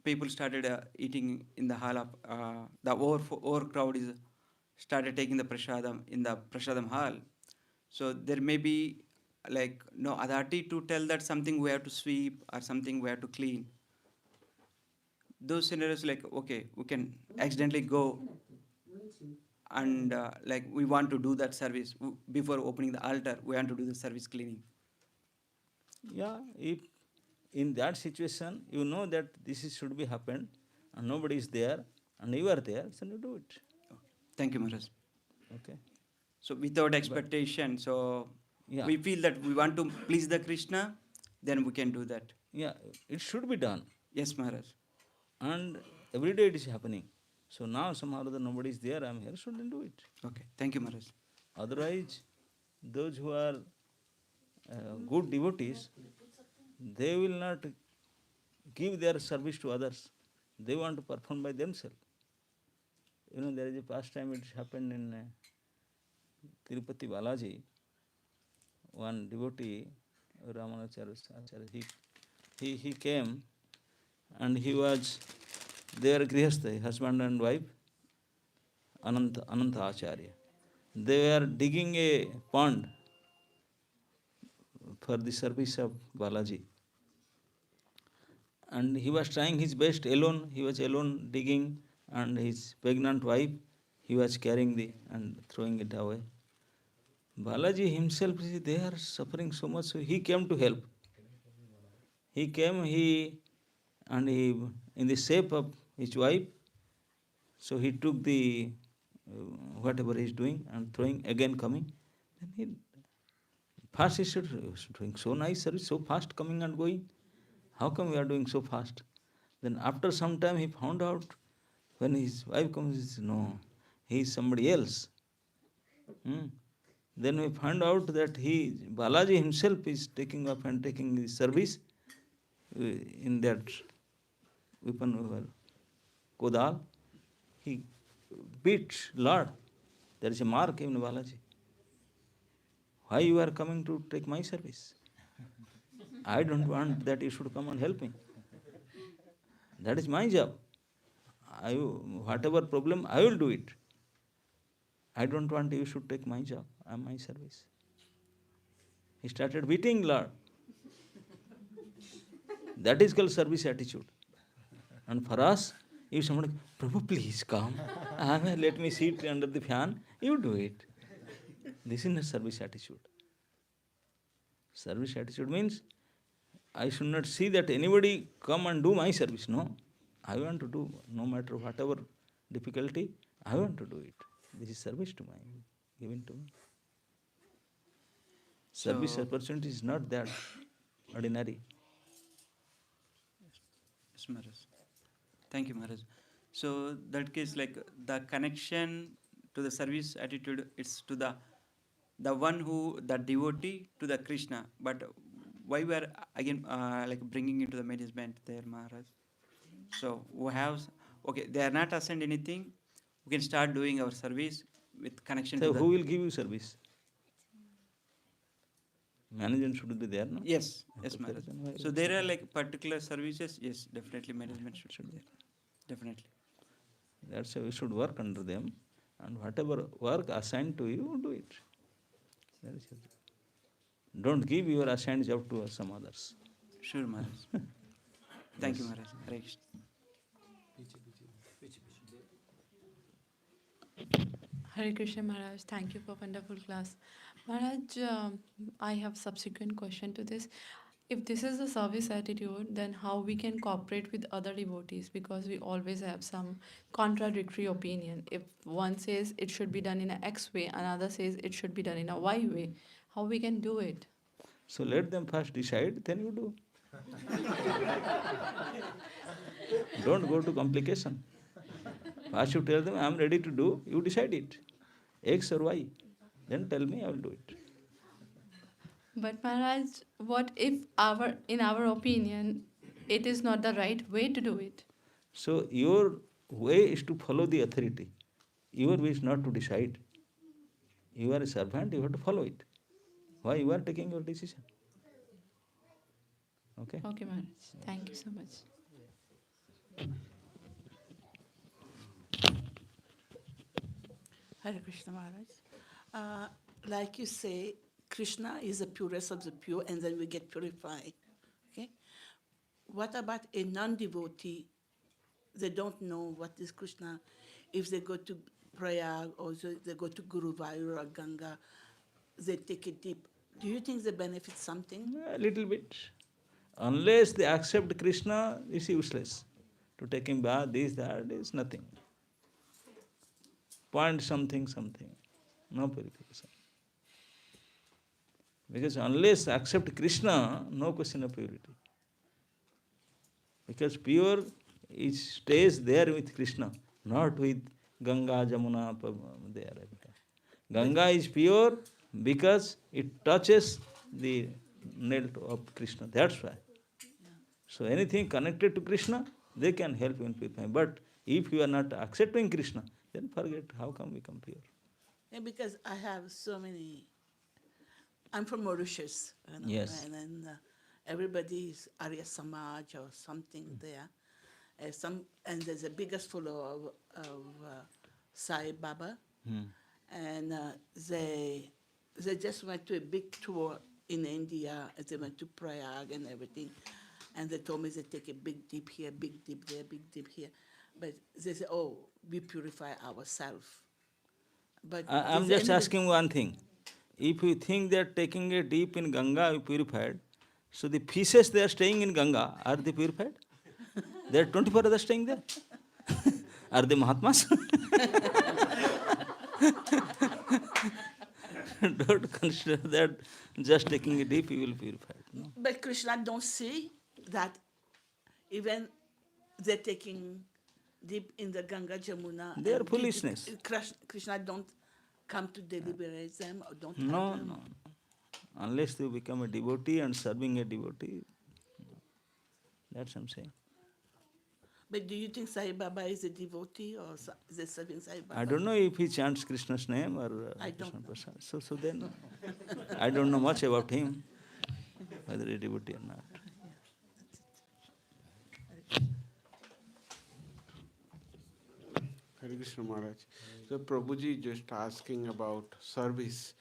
people started eating in the hall of, the over crowd is started taking the prasadam in the prasadam hall. So there may be no authority to tell that something we have to sweep or something we have to clean. Those scenarios okay, we can accidentally go and we want to do that service before opening the altar, we want to do the service cleaning. Yeah, if in that situation you know that this should be happened and nobody is there and you are there, then you do it. Thank you, Maharaj. Okay? So without expectation, so Yeah. we feel that we want to please the Krishna, then we can do that. Yeah, it should be done. Yes, Maharaj. And every day it is happening. So now somehow or other nobody is there, I am here, shouldn't do it. Okay, thank you, Maharaj. Otherwise, those who are good devotees, they will not give their service to others. They want to perform by themselves. You know, there is a pastime, it happened in Tirupati Balaji. One devotee, Ramanacharya, he came and he was, they were grihastha, husband and wife, Ananta Acharya. They were digging a pond for the service of Balaji. And he was trying his best alone, he was alone digging, and his pregnant wife, he was carrying and throwing it away. Balaji himself, they are suffering so much, so he came to help. He came, in the shape of his wife, so he took the whatever he is doing and throwing, again coming. Then first he said, doing so nice service, so fast coming and going. How come we are doing so fast? Then after some time he found out, when his wife comes, he says, no, he is somebody else. Then we find out that Balaji himself is taking up and taking the service in that weapon, Kodal. He beat Lord. There is a mark in Balaji. Why you are coming to take my service? I don't want that you should come and help me. That is my job. Whatever problem, I will do it. I don't want you should take my job, my service. He started beating Lord. That is called service attitude. And for us, if somebody, Prabhu, please come, let me sit under the fan, you do it. This is not service attitude. Service attitude means, I should not see that anybody come and do my service. No, I want to do, no matter whatever difficulty, I want to do it. This is service to given to me. Service opportunity is not that ordinary. Yes, Maharaj. Thank you, Maharaj. So that case, like the connection to the service attitude, it's to the one who, the devotee to the Krishna. But why we are again like bringing into the management there, Maharaj? So we have, okay, they are not assigned anything. We can start doing our service with connection So to who will give you service? Management should be there, no? Yes, yes, Okay, Maharaj. then why So there are like particular services, yes, definitely management should be there. Definitely. That's why we should work under them, and whatever work assigned to you, do it. That is it. Don't give your assigned job to some others. Sure, Maharaj. Thank you, Maharaj. Hare Krishna. Hare Krishna Maharaj, thank you for wonderful class. Maharaj, I have subsequent question to this. If this is the service attitude, then how we can cooperate with other devotees? Because we always have some contradictory opinion. If one says it should be done in a X way, another says it should be done in a Y way. How we can do it? So let them first decide, then you do. Don't go to complication. First you tell them, I am ready to do, you decide it. X or Y. Then tell me, I will do it. But Maharaj, what if in our opinion, it is not the right way to do it? So your way is to follow the authority. Your way is not to decide. You are a servant, you have to follow it. Why you are taking your decision? Okay? Okay, Maharaj. Thank you so much. Hare Krishna Maharaj. Like you say, Krishna is the purest of the pure, and then we get purified. Okay? What about a non-devotee? They don't know what is Krishna. If they go to Prayag or they go to Guruvayur or Ganga, they take it deep. Do you think they benefit something? A little bit. Unless they accept Krishna, it's useless. To take him bath, this, that, is nothing. point something, no purification. Because unless accept Krishna, no question of purity. Because pure stays there with Krishna, not with Ganga, Jamuna, there. Ganga is pure because it touches the nail of Krishna. That's why. So anything connected to Krishna, they can help you in purifying. But if you are not accepting Krishna, then forget how come we become pure. Yeah, because I have so many. I'm from Mauritius, Yes. and then everybody is Arya Samaj or something there. And there's a biggest follower of Sai Baba, and they just went to a big tour in India. And they went to Prayag and everything, and they told me they take a big dip here, big dip there, big dip here, but they say, oh, we purify ourselves. But I'm is there just any- asking one thing. If you think that taking a dip in Ganga you purified, so the fishes they are staying in Ganga, are they purified? They are 24 hours staying there. Are they Mahatmas? Don't consider that just taking a dip you will purify. No. But Krishna don't see that even they're taking dip in the Ganga Jamuna. They are and foolishness. Krishna don't come to deliberate them or don't No, help them. no. Unless you become a devotee and serving a devotee, that's what I'm saying. But do you think Sai Baba is a devotee or is he serving Sai Baba? I don't know if he chants Krishna's name or I don't Krishna know. Prasad. So then, I don't know much about him, whether he is devotee or not. Hare Krishna Maharaj. So Prabhuji just asking about service.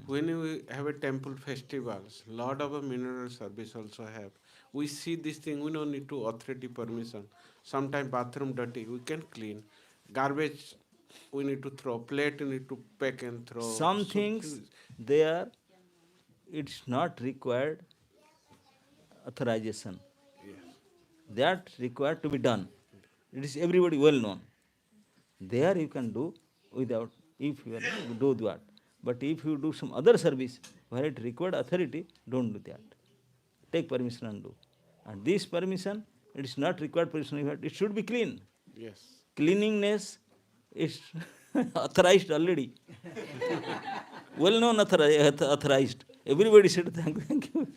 When we have a temple festivals, lot of a mineral service also have. We see this thing, we don't need to authority permission. Sometimes bathroom dirty, we can clean. Garbage, we need to throw. Plate, we need to pack and throw. Some So things there, it's not required authorization. That required to be done. It is everybody well known. There you can do without, if you do that. But if you do some other service where it required authority, don't do that. Take permission and do. And this permission, it is not required permission, it should be clean. yes. Cleanliness is authorized already. Well known authorized. Everybody said thank you.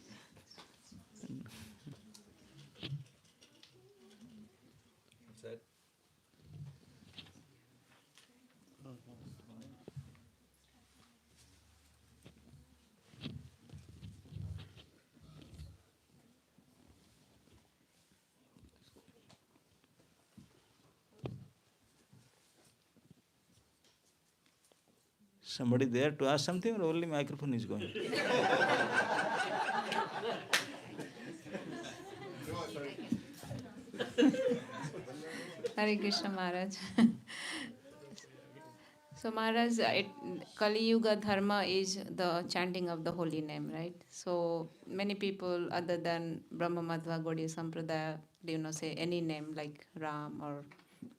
Somebody there to ask something or only microphone is going? Hare Krishna Maharaj. So Maharaj, Kali Yuga Dharma is the chanting of the holy name, right? So many people other than Brahma Madhva Gaudiya Sampradaya, say any name like Ram or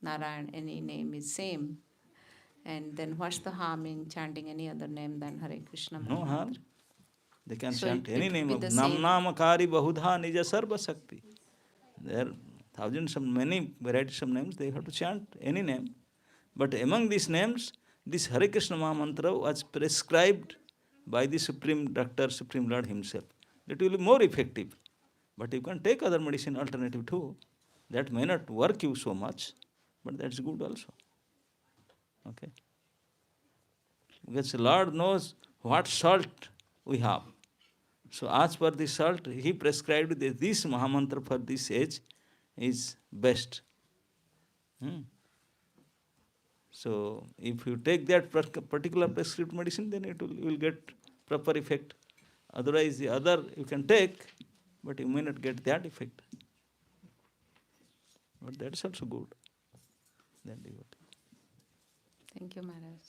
Narayan, any name is same. And then what's the harm in chanting any other name than Hare Krishna? No harm. They can So chant it any will name be of the Nam same. Namakari Bahudha Nija Sarva Sakti. There are thousands of many varieties of names, they have to chant any name. But among these names, this Hare Krishna Maha Mantra was prescribed by the Supreme Doctor, Supreme Lord himself. That will be more effective. But you can take other medicine alternative too. That may not work you so much, but that's good also. Okay. Because the Lord knows what salt we have. So as per the salt, he prescribed that this Mahamantra for this age is best. So if you take that particular prescribed medicine, then it will, you will get proper effect. Otherwise the other you can take, but you may not get that effect. But that is also good. Then devotee. Thank you, Maharaj.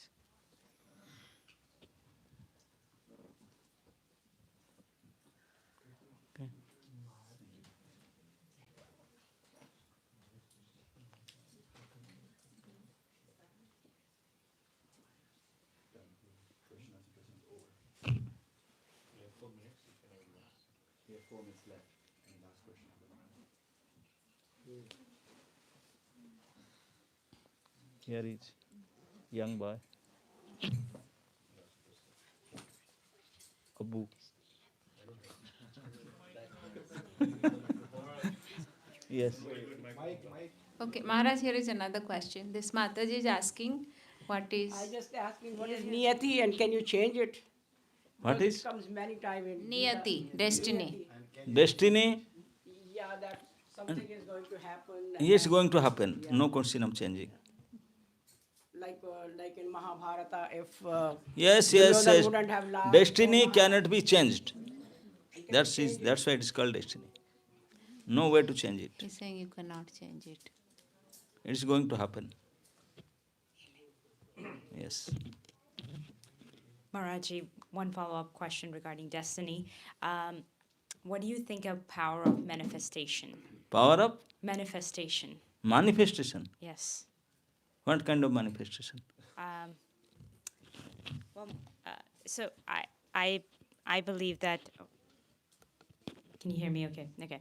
Okay. 4 minutes left. Any last question? Here is young boy. Abu. Yes. Okay, Maharaj, here is another question. This Mataji is asking, what is I just asking what is niyati and can you change it? What Because is? it comes many times in Niyati, destiny? Destiny Yeah, that something is going to happen. and is that- going to happen. Yeah. No question of changing. Like in Mahabharata, if Yes, Duryodhan yes. wouldn't have lied, Destiny Maharaj- cannot be changed. he can That's change it. that's why it is called destiny. No way to change it. He's saying you cannot change it. It is going to happen. Yes. Maharaji, one follow-up question regarding destiny. What do you think of power of manifestation? Power of Manifestation, manifestation. yes. What kind of manifestation? Well, so I believe that. Can you hear me? Okay. Okay.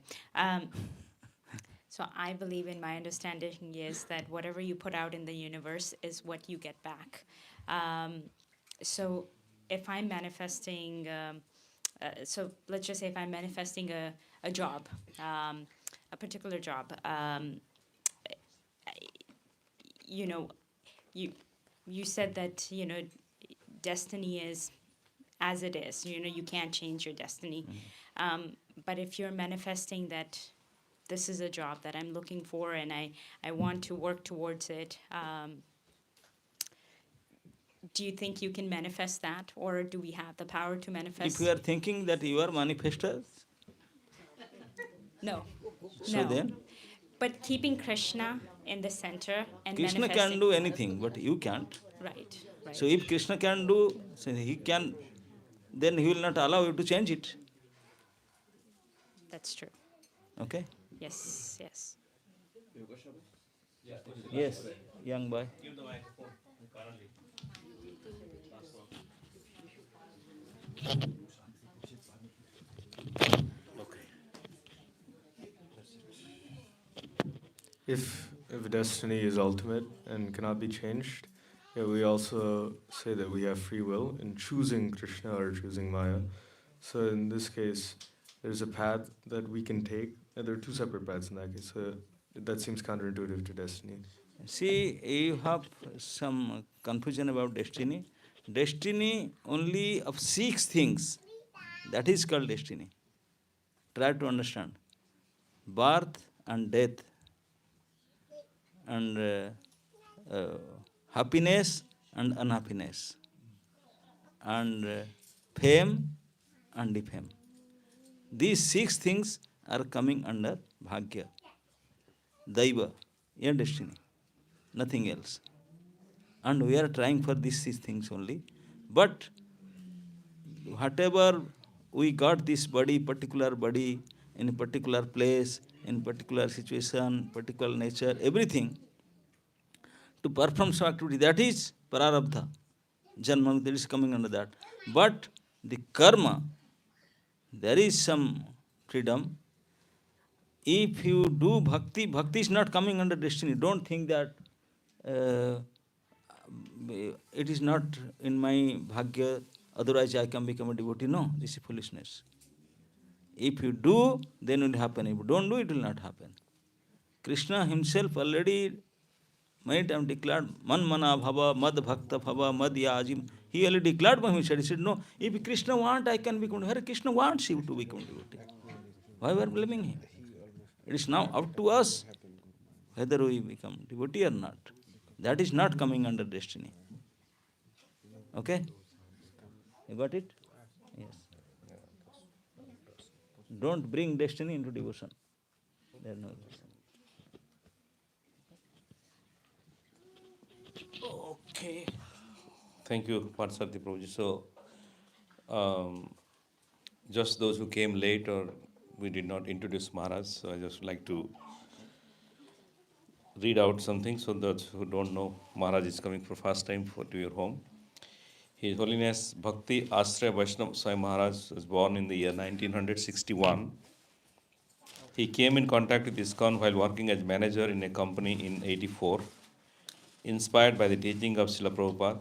So I believe in my understanding is that whatever you put out in the universe is what you get back. So if I'm manifesting, so let's just say if I'm manifesting a job, a particular job, you know, you said that, you know, destiny is as it is. You know, you can't change your destiny. But if you're manifesting that this is a job that I'm looking for and I want to work towards it, do you think you can manifest that, or do we have the power to manifest? If you are thinking that you are manifestors, No. so No. then But keeping Krishna in the center and Krishna manifesting. can do anything, but you can't. Right. Right. So if Krishna can do, so he can, then he will not allow you to change it. That's true. Okay? Yes. Yes. Yes, young boy. If destiny is ultimate and cannot be changed, yeah, we also say that we have free will in choosing Krishna or choosing Maya. So in this case, there's a path that we can take, and there are two separate paths in that case. So that seems counterintuitive to destiny. See, you have some confusion about destiny. Destiny only of 6 things. That is called destiny. Try to understand. Birth and death, and happiness and unhappiness, and fame and defame. These 6 things are coming under bhagya, daiva, your destiny, nothing else. And we are trying for these 6 things only. But whatever we got this body, particular body, in a particular place, in particular situation, particular nature, everything, to perform some activity, that is prarabdha, janma, that is coming under that. But the karma, there is some freedom. If you do bhakti, bhakti is not coming under destiny. Don't think that it is not in my bhagya, otherwise I can become a devotee. No, this is foolishness. If you do, then it will happen. If you don't do, it will not happen. Krishna himself already many times declared, man mana bhava, mad bhakta bhava, mad yajim. He already declared by himself. He said, no, if Krishna wants, I can become devotee. Krishna wants you to become devotee. Why we are blaming him? It is now up to us whether we become devotee or not. That is not coming under destiny. Okay? You got it? Yes. Don't bring destiny into devotion. There is no devotion. Okay. Thank you, Parsarthi Prabhuji. So, just those who came late or we did not introduce Maharaj, so I just like to read out something so those who don't know, Maharaj is coming for first time to your home. His Holiness Bhakti Ashray Vaishnav Swami Maharaj was born in the year 1961. He came in contact with ISKCON while working as manager in a company in 84. Inspired by the teaching of Srila Prabhupada,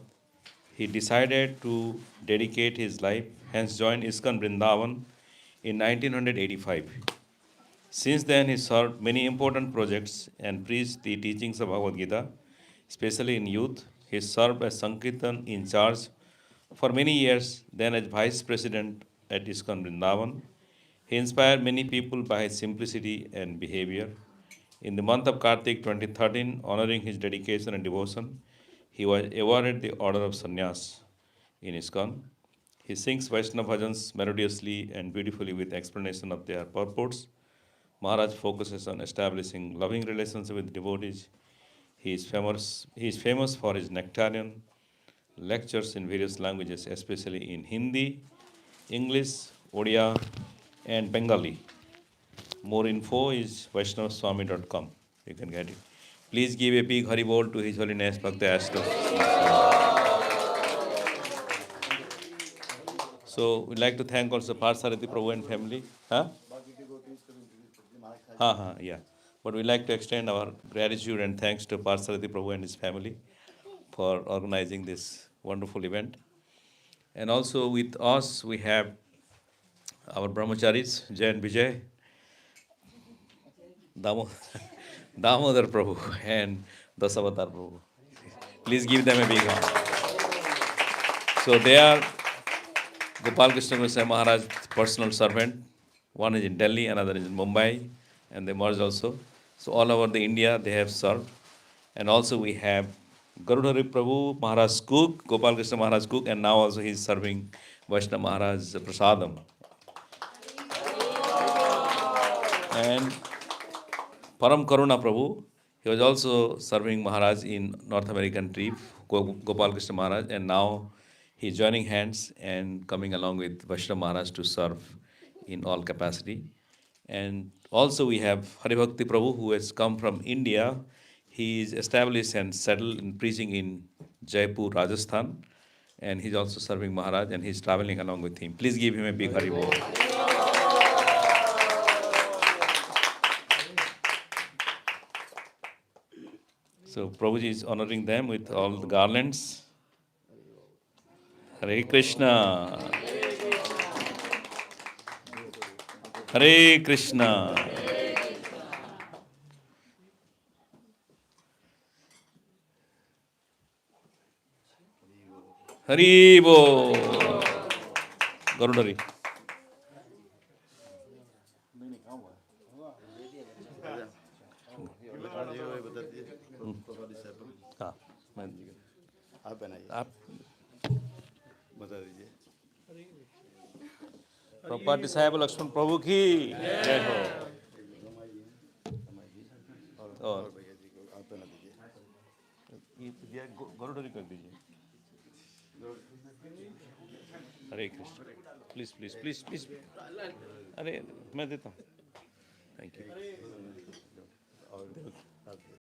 he decided to dedicate his life, hence joined ISKCON Vrindavan in 1985. Since then, he served many important projects and preached the teachings of Bhagavad Gita, especially in youth. He served as Sankirtan in charge for many years, then as vice president at ISKCON Vrindavan. He inspired many people by his simplicity and behavior. In the month of Kartik 2013, honoring his dedication and devotion, he was awarded the Order of Sannyas in ISKCON. He sings Vaishnava bhajans melodiously and beautifully with explanation of their purports. Maharaj focuses on establishing loving relations with devotees. He is famous for his nectarian lectures in various languages, especially in Hindi, English, Odia, and Bengali. More info is vaishnavaswami.com. You can get it. Please give a big Haribol to His Holiness Bhakti Ashray. So we'd like to thank also Parsarati Prabhu and family. Yeah. But we'd like to extend our gratitude and thanks to Parsarati Prabhu and his family for organizing this wonderful event. And also with us, we have our brahmacharis, Jay and Vijay, Damodar Prabhu and Dasavatar Prabhu. Please give them a big hand. So they are Gopal Krishna Goswami Maharaj's personal servant. One is in Delhi, another is in Mumbai, and they merged also. So all over the India they have served. And also we have Garudhari Prabhu, Maharaj cook, Gopal Krishna Maharaj cook, and now also he is serving Vaishnav Maharaj Prasadam. And Param Karuna Prabhu, he was also serving Maharaj in North American trip, Gopal Krishna Maharaj, and now he is joining hands and coming along with Vaishnav Maharaj to serve in all capacity. And also we have Haribhakti Prabhu, who has come from India. He is established and settled in preaching in Jaipur, Rajasthan, and he's also serving Maharaj, and he's traveling along with him. Please give him a big Haribol. So Prabhuji is honoring them with all the garlands. Hare Krishna. Hare Krishna. Haribo. Garudari. हाँ, आप बनाइए, आप बता दीजिए। Property साहेब लक्ष्मण प्रभु की जय हो। और भैया जी को आप बना दीजिए। ये गरुड़री कर दीजिए। Hare Krishna. Please please please please. अरे मैं देता हूँ। Thank you.